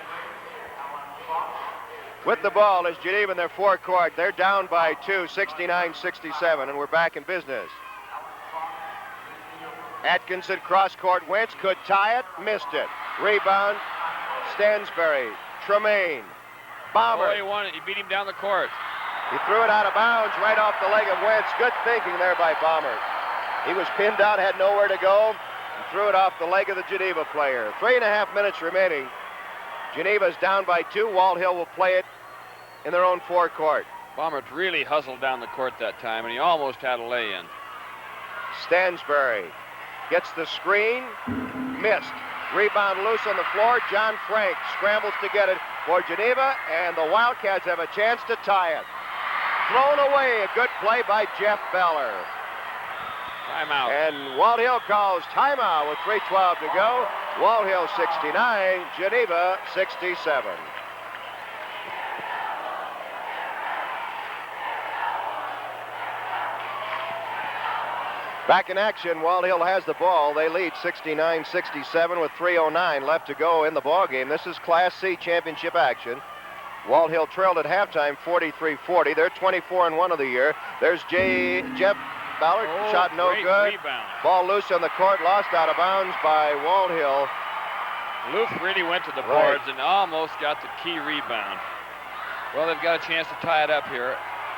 With the ball is Geneva in their forecourt. They're down by 2, 69-67, and we're back in business. Atkinson cross-court. Wentz could tie it, missed it. Rebound, Stansbury. Tremaine. Bomber. Oh, he won it. He beat him down the court. He threw it out of bounds right off the leg of Wentz. Good thinking there by Bomber. He was pinned down, had nowhere to go, and threw it off the leg of the Geneva player. 3.5 minutes remaining. Geneva's down by 2. Walthill will play it in their own forecourt. Bomber really hustled down the court that time, and he almost had a lay-in. Stansbury gets the screen, missed. Rebound loose on the floor. John Frank scrambles to get it for Geneva, and the Wildcats have a chance to tie it. Thrown away, a good play by Jeff Ballard. Timeout. And Walthill calls timeout with 3:12 to go. Walthill 69, Geneva 67. Back in action, Walthill has the ball. They lead 69-67 with 3:09 left to go in the ballgame. This is Class C championship action. Walthill trailed at halftime 43-40. They're 24-1 of the year. There's Jeff Ballard, shot no good. Rebound. Ball loose on the court, lost out of bounds by Walthill. Loof really went to the boards and almost got the key rebound. Well, they've got a chance to tie it up here.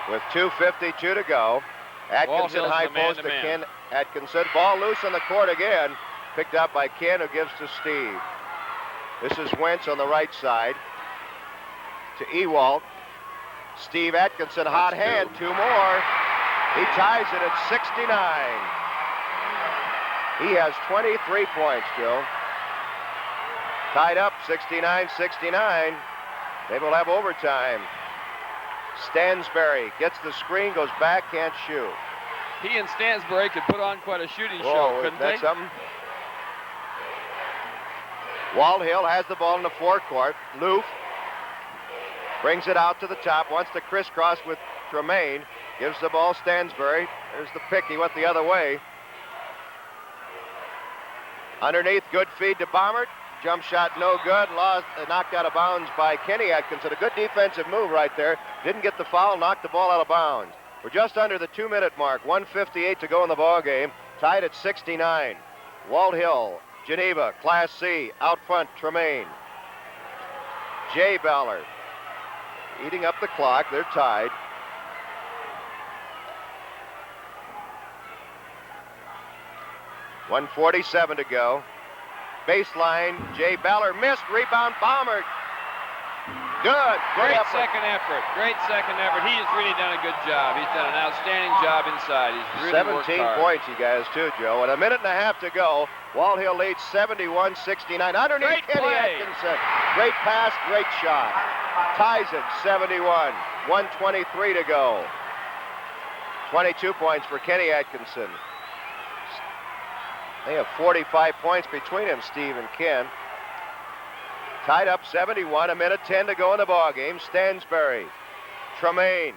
With 2:52 to go. Atkinson Walthill's high the post to man-to-man. Ken Atkinson. Ball loose on the court again. Picked up by Ken, who gives to Steve. This is Wentz on the right side. To Ewald. Steve Atkinson, hot hand, 2 more. He ties it at 69. He has 23 points, Joe. Tied up 69-69. They will have overtime. Stansbury gets the screen, goes back, can't shoot. He and Stansbury could put on quite a shooting show, couldn't they? they? Something? Walthill has the ball in the forecourt. Loof brings it out to the top, wants to crisscross with Tremaine. Gives the ball Stansbury. There's the pick. He went the other way. Underneath, good feed to Bombert. Jump shot no good. Knocked out of bounds by Kenny Atkinson. A good defensive move right there. Didn't get the foul, knocked the ball out of bounds. We're just under the 2-minute mark. 1:58 to go in the ball game. Tied at 69. Walthill, Geneva, Class C. Out front, Tremaine. Jay Ballard. Eating up the clock. They're tied. .147 to go. Baseline, Jay Ballard missed. Rebound, Bombert. Good. Great second effort. Great second effort. He has really done a good job. He's done an outstanding job inside. He's really 17 worked hard. points, you guys, too, Joe. And 1.5 minutes to go. Walthill leads 71-69. Underneath Great Kenny play. Atkinson. Great pass, great shot. Ties it 71. 1:23 to go. 22 points for Kenny Atkinson. They have 45 points between them, Steve and Ken. Tied up 71, 1:10 to go in the ballgame. Stansbury, Tremaine.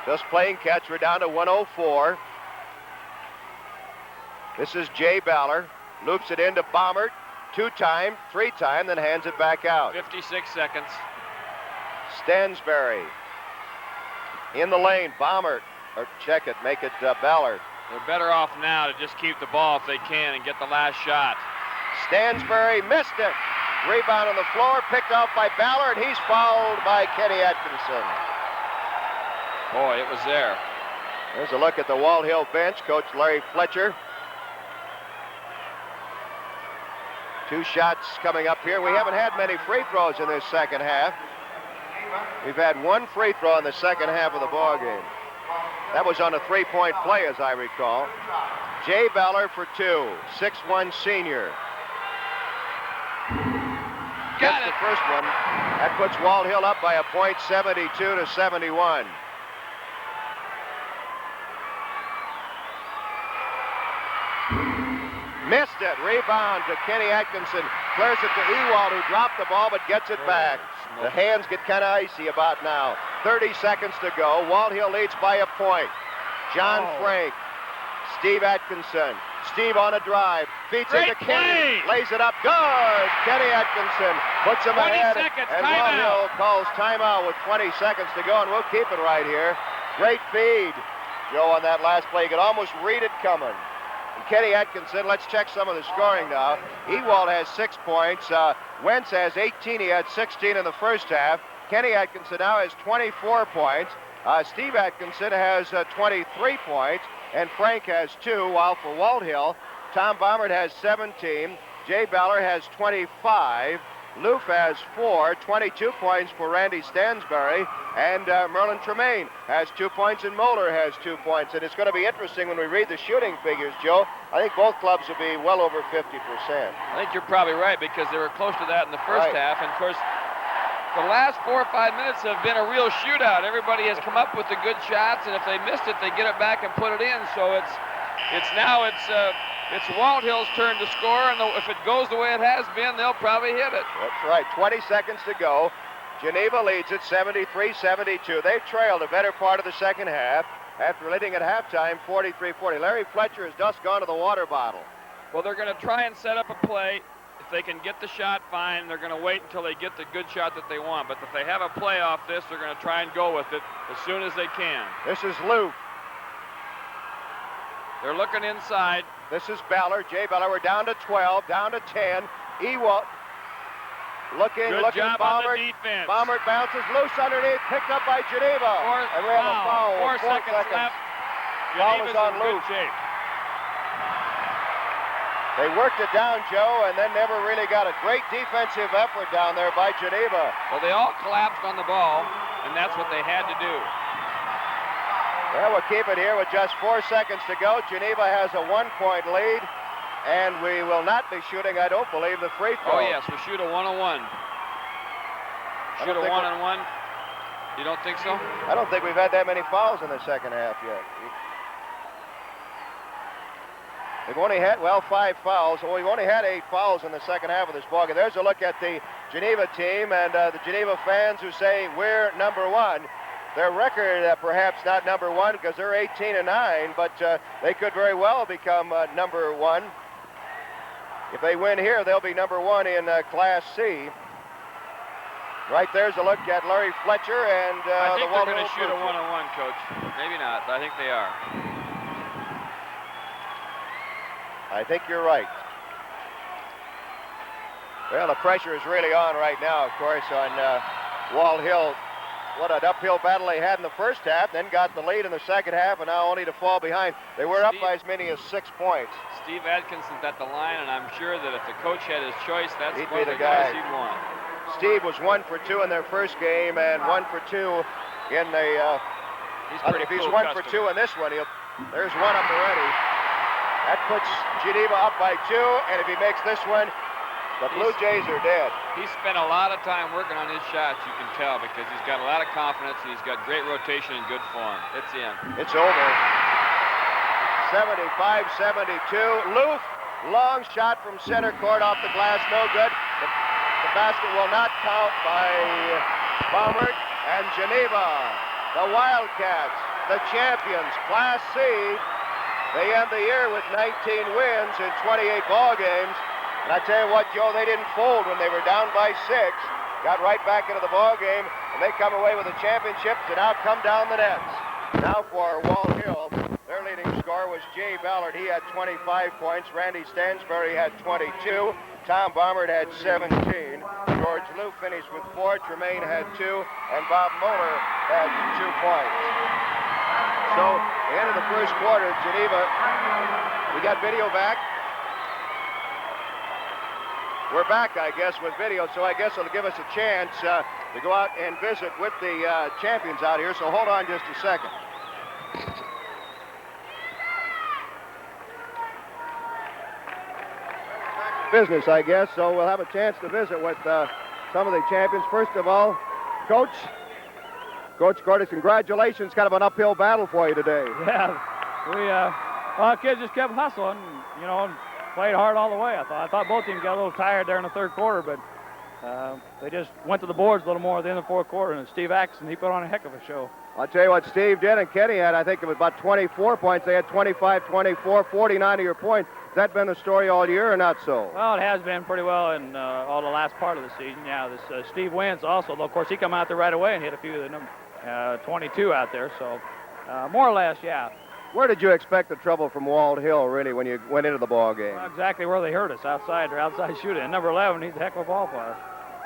Just playing catch. We're down to 104. This is Jay Ballard. Loops it into Bombert. 2-time, 3-time, then hands it back out. 56 seconds. Stansbury. In the lane, Bombert. Or check it, make it Ballard. They're better off now to just keep the ball if they can and get the last shot. Stansbury missed it. Rebound on the floor, picked off by Ballard. He's fouled by Kenny Atkinson. Boy, it was there. There's a look at the Walthill bench. Coach Larry Fletcher. 2 shots coming up here. We haven't had many free throws in this second half. We've had 1 free throw in the second half of the ball game. That was on a 3-point play, as I recall. Jay Ballard for 2, 6'1" senior. Got Gets it. the first one. That puts Walthill up by a point, 72-71. Missed it. Rebound to Kenny Atkinson. Clears it to Ewald, who dropped the ball but gets it back. The hands get kind of icy about now. 30 seconds to go. Walthill leads by a point. John Frank. Steve Atkinson. Steve on a drive. Feeds it to Kenny. Lays it up. Good. Kenny Atkinson puts him 20 ahead. seconds, And timeout. Walthill calls timeout with 20 seconds to go, and we'll keep it right here. Great feed, Joe, on that last play. You could almost read it coming. And Kenny Atkinson, let's check some of the scoring now. Ewald has 6 points. Wentz has 18. He had 16 in the first half. Kenny Atkinson now has 24 points. Steve Atkinson has 23 points. And Frank has 2, while for Walthill, Tom Ballard has 17. Jay Ballard has 25. Loof has 4, 22 points for Randy Stansbury, and Merlin Tremaine has 2 points, and Moeller has 2 points. And it's going to be interesting when we read the shooting figures, Joe. I think both clubs will be well over 50%. I think you're probably right, because they were close to that in the first half. And of course, the last 4 or 5 minutes have been a real shootout. Everybody has come up with the good shots, and if they missed it, they get it back and put it in. So it's Walthill's turn to score, and if it goes the way it has been, they'll probably hit it. That's right. 20 seconds to go. Geneva leads it 73-72. They've trailed a better part of the second half after leading at halftime 43-40. Larry Fletcher has just gone to the water bottle. Well, they're going to try and set up a play. If they can get the shot, fine. They're going to wait until they get the good shot that they want. But if they have a play off this, they're going to try and go with it as soon as they can. This is Lou. They're looking inside. This is Ballard. Jay Ballard. We're down to 12, down to 10. Ewald looking. Good job on the defense. Ballard bounces loose underneath, picked up by Geneva. And we have a foul. 4 seconds left. Foul is on good Lou. shape. They worked it down, Joe, and then never really got a great defensive effort down there by Geneva. Well, they all collapsed on the ball, and that's what they had to do. Well, we'll keep it here with just 4 seconds to go. Geneva has a 1-point lead, and we will not be shooting, I don't believe, the free throw. Oh, yes, we'll shoot a one-on-one. Shoot a one-on-one. You don't think so? I don't think we've had that many fouls in the second half yet. We've only had, 5 fouls. Well, we've only had 8 fouls in the second half of this ballgame. There's a look at the Geneva team and the Geneva fans who say we're number 1. Their record, perhaps not number 1 because they're 18-9, but they could very well become number 1. If they win here, they'll be number 1 in Class C. Right there's a look at Larry Fletcher and I think they're going to shoot a one-on-one, Coach. Maybe not, but I think they are. I think you're right. Well, the pressure is really on right now, of course, on Walthill. What an uphill battle they had in the first half, then got the lead in the second half, and now only to fall behind. They were up by as many as 6 points. Steve Atkinson's at the line, and I'm sure that if the coach had his choice, that's He'd one be of the guy. guys he'd want. Steve was 1 for 2 in their first game and 1 for 2 in the. If he's 1 for 2 in this one, there's 1 up already. That puts Geneva up by 2, and if he makes this one, the BluJays are dead. He spent a lot of time working on his shots, you can tell, because he's got a lot of confidence and he's got great rotation and good form. It's in. It's over. 75-72. Loof, long shot from center court off the glass, no good. The basket will not count by Ballard. And Geneva, the Wildcats, the champions, Class C. They end the year with 19 wins in 28 ball games. And I tell you what, Joe, they didn't fold when they were down by 6. Got right back into the ball game, and they come away with a championship to now come down the nets. Now for Walthill, their leading scorer was Jay Ballard. He had 25 points. Randy Stansbury had 22. Tom Ballard had 17. George Lou finished with 4. Tremaine had 2. And Bob Moeller had 2 points. So, the end of the first quarter, Geneva, we got video back. We're back, I guess, with video, so I guess it'll give us a chance to go out and visit with the champions out here, so hold on just a second. Business, I guess, so we'll have a chance to visit with some of the champions. First of all, Coach Curtis, congratulations. Kind of an uphill battle for you today. Yeah, our kids just kept hustling, you know, and played hard all the way. I thought both teams got a little tired there in the third quarter, but they just went to the boards a little more at the end of the fourth quarter, and Steve Atkinson, he put on a heck of a show. I'll tell you what Steve did, and Kenny had, I think, it was about 24 points. They had 25, 24, 49 of your points. Has that been the story all year or not so? Well, it has been pretty well in all the last part of the season. Yeah, this Steve Wentz also, though, of course, he come out there right away and hit a few of the 22 out there, so more or less, yeah. Where did you expect the trouble from Walthill, really, when you went into the ball game? Well, exactly where they hurt us, outside or outside shooting. And number 11, he's a heck of a ball player.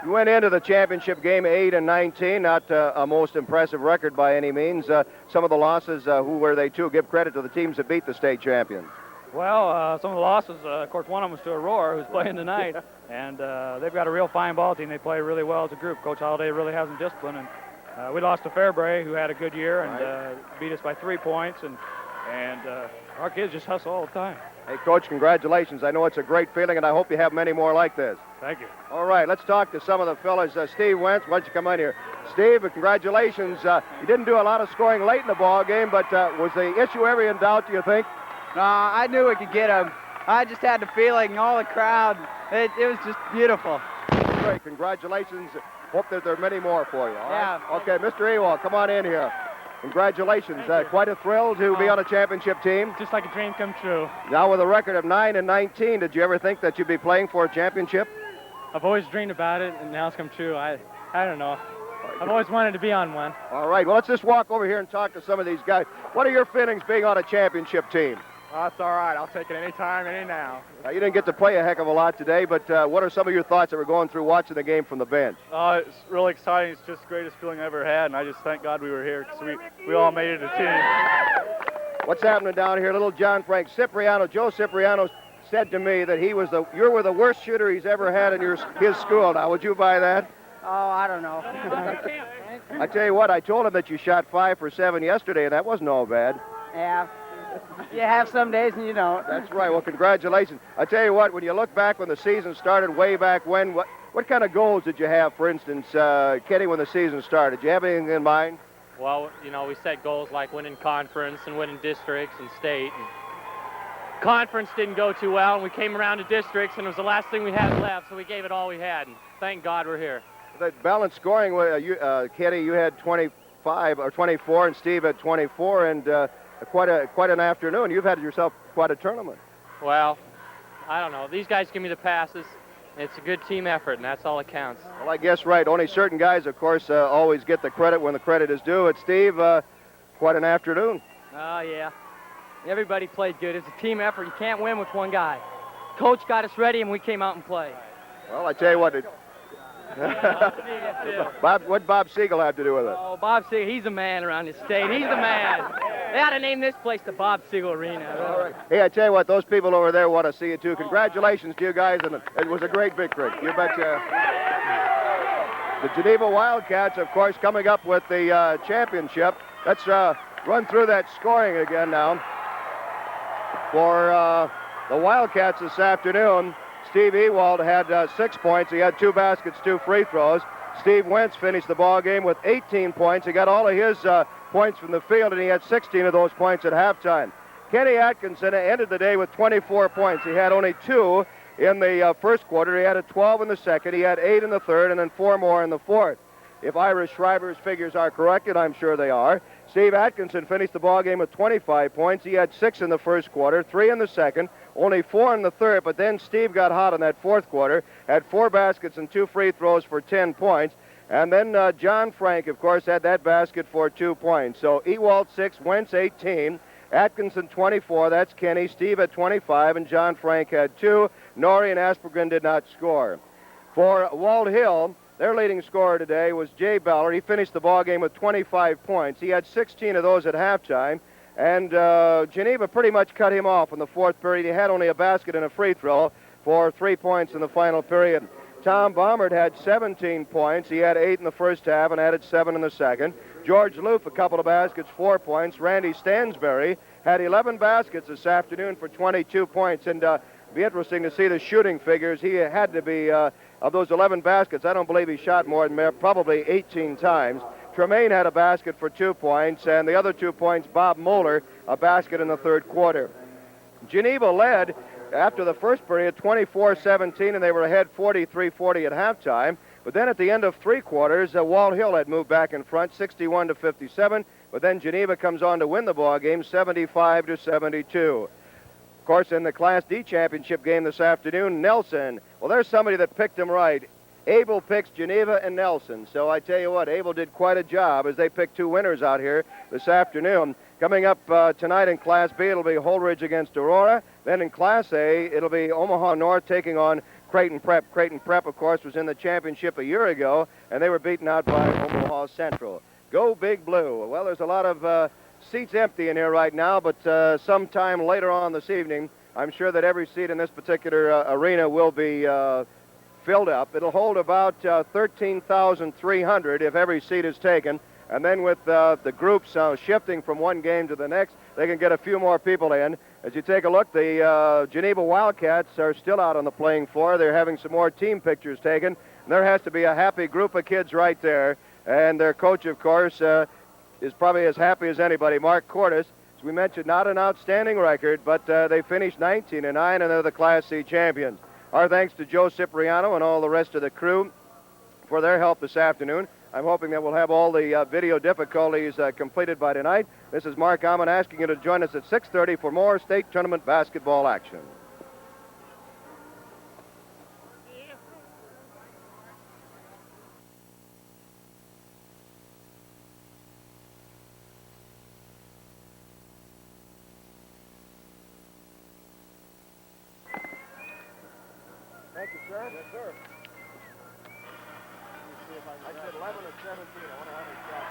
You went into the championship game 8-19, not a most impressive record by any means. Some of the losses, who were they to? Give credit to the teams that beat the state champions. Well, some of the losses, of course, one of them was to Aurora, who's playing tonight. And they've got a real fine ball team. They play really well as a group. Coach Holliday really has them disciplined. And we lost to Fairbrae, who had a good year, and beat us by 3 points. And our kids just hustle all the time. Hey, Coach, congratulations. I know it's a great feeling, and I hope you have many more like this. Thank you. All right, let's talk to some of the fellas. Steve Wentz, why don't you come on here? Steve, congratulations. You didn't do a lot of scoring late in the ball game, but was the issue ever in doubt, do you think? No, I knew we could get them. I just had the feeling, all the crowd, it was just beautiful. Great, congratulations. Hope that there are many more for you. All yeah. Right? Okay, Mr. Ewald, come on in here. Congratulations. Quite a thrill to be on a championship team. Just like a dream come true. Now with a record of 9-19, did you ever think that you'd be playing for a championship? I've always dreamed about it, and now it's come true. I don't know. I've always wanted to be on one. All right, well, let's just walk over here and talk to some of these guys. What are your feelings being on a championship team? That's all right. I'll take it any time, any now. You didn't get to play a heck of a lot today, but what are some of your thoughts that were going through watching the game from the bench? It's really exciting. It's just the greatest feeling I ever had, and I just thank God we were here because we all made it a team. What's happening down here? Little John Frank Cipriano. Joe Cipriano said to me that you were the worst shooter he's ever had in his school. Now, would you buy that? Oh, I don't know. I tell you what, I told him that you shot 5 for 7 yesterday, and that wasn't all bad. Yeah. You have some days and you don't. That's right. Well, congratulations. I tell you what, when you look back when the season started way back when, what kind of goals did you have, for instance, Kenny, when the season started? Did you have anything in mind? Well, we set goals like winning conference and winning districts and state. And conference didn't go too well, and we came around to districts, and it was the last thing we had left, so we gave it all we had, and thank God we're here. That balanced scoring, Kenny, you had 25 or 24, and Steve had 24, and quite an afternoon. You've had yourself quite a tournament. Well, I don't know. These guys give me the passes. It's a good team effort, and that's all that counts. Well, I guess right. Only certain guys, of course, always get the credit when the credit is due. It's Steve, quite an afternoon. Oh, yeah. Everybody played good. It's a team effort. You can't win with one guy. Coach got us ready, and we came out and played. Well, I tell you what. What'd Bob Siegel have to do with it? Oh, Bob Siegel, he's a man around this state. He's the man. They ought to name this place the Bob Siegel Arena. All right. Hey, I tell you what, those people over there want to see you too. Congratulations to you guys, and it was a great victory. You betcha. The Geneva Wildcats, of course, coming up with the championship. Let's run through that scoring again now. For the Wildcats this afternoon, Steve Ewald had 6 points. He had 2 baskets, 2 free throws. Steve Wentz finished the ball game with 18 points. He got all of his points from the field, and he had 16 of those points at halftime. Kenny Atkinson ended the day with 24 points. He had only 2 in the first quarter. He had a 12 in the second. He had 8 in the third, and then 4 more in the fourth. If Irish Schreiber's figures are correct, and I'm sure they are, Steve Atkinson finished the ball game with 25 points. He had 6 in the first quarter, 3 in the second, only 4 in the third, but then Steve got hot in that fourth quarter, had 4 baskets and 2 free throws for 10 points. And then John Frank, of course, had that basket for 2 points. So Ewald 6, Wentz 18, Atkinson 24, that's Kenny, Steve at 25, and John Frank had 2. Norrie and Aspergren did not score. For Walthill, their leading scorer today was Jay Ballard. He finished the ball game with 25 points. He had 16 of those at halftime. And Geneva pretty much cut him off in the fourth period. He had only a basket and a free throw for 3 points in the final period. Tom Baumert had 17 points. He had 8 in the first half and added 7 in the second. George Loof, a couple of baskets, 4 points. Randy Stansberry had 11 baskets this afternoon for 22 points. And be interesting to see the shooting figures. He had to be, of those 11 baskets, I don't believe he shot more than probably 18 times. Tremaine had a basket for 2 points, and the other 2 points, Bob Moeller, a basket in the third quarter. Geneva led after the first period 24-17, and they were ahead 43-40 at halftime. But then at the end of 3 quarters, Walthill had moved back in front 61-57, but then Geneva comes on to win the ball game 75-72. Of course, in the Class D championship game this afternoon, Nelson, well, there's somebody that picked him right. Abel picks Geneva and Nelson. So I tell you what, Abel did quite a job as they picked 2 winners out here this afternoon. Coming up tonight in Class B, it'll be Holdridge against Aurora. Then in Class A, it'll be Omaha North taking on Creighton Prep. Creighton Prep, of course, was in the championship a year ago, and they were beaten out by Omaha Central. Go Big Blue. Well, there's a lot of seats empty in here right now, but sometime later on this evening, I'm sure that every seat in this particular arena will be filled up. It'll hold about 13,300 if every seat is taken. And then with the groups shifting from one game to the next, they can get a few more people in. As you take a look, the Geneva Wildcats are still out on the playing floor. They're having some more team pictures taken. And there has to be a happy group of kids right there. And their coach, of course, is probably as happy as anybody, Mark Cordes. As we mentioned, not an outstanding record, but they finished 19-9, and they're the Class C champions. Our thanks to Joe Cipriano and all the rest of the crew for their help this afternoon. I'm hoping that we'll have all the video difficulties completed by tonight. This is Mark Alman asking you to join us at 6:30 for more state tournament basketball action. Thank you, sir. Yes, sir. I said 11 or 17. I wonder how many shots.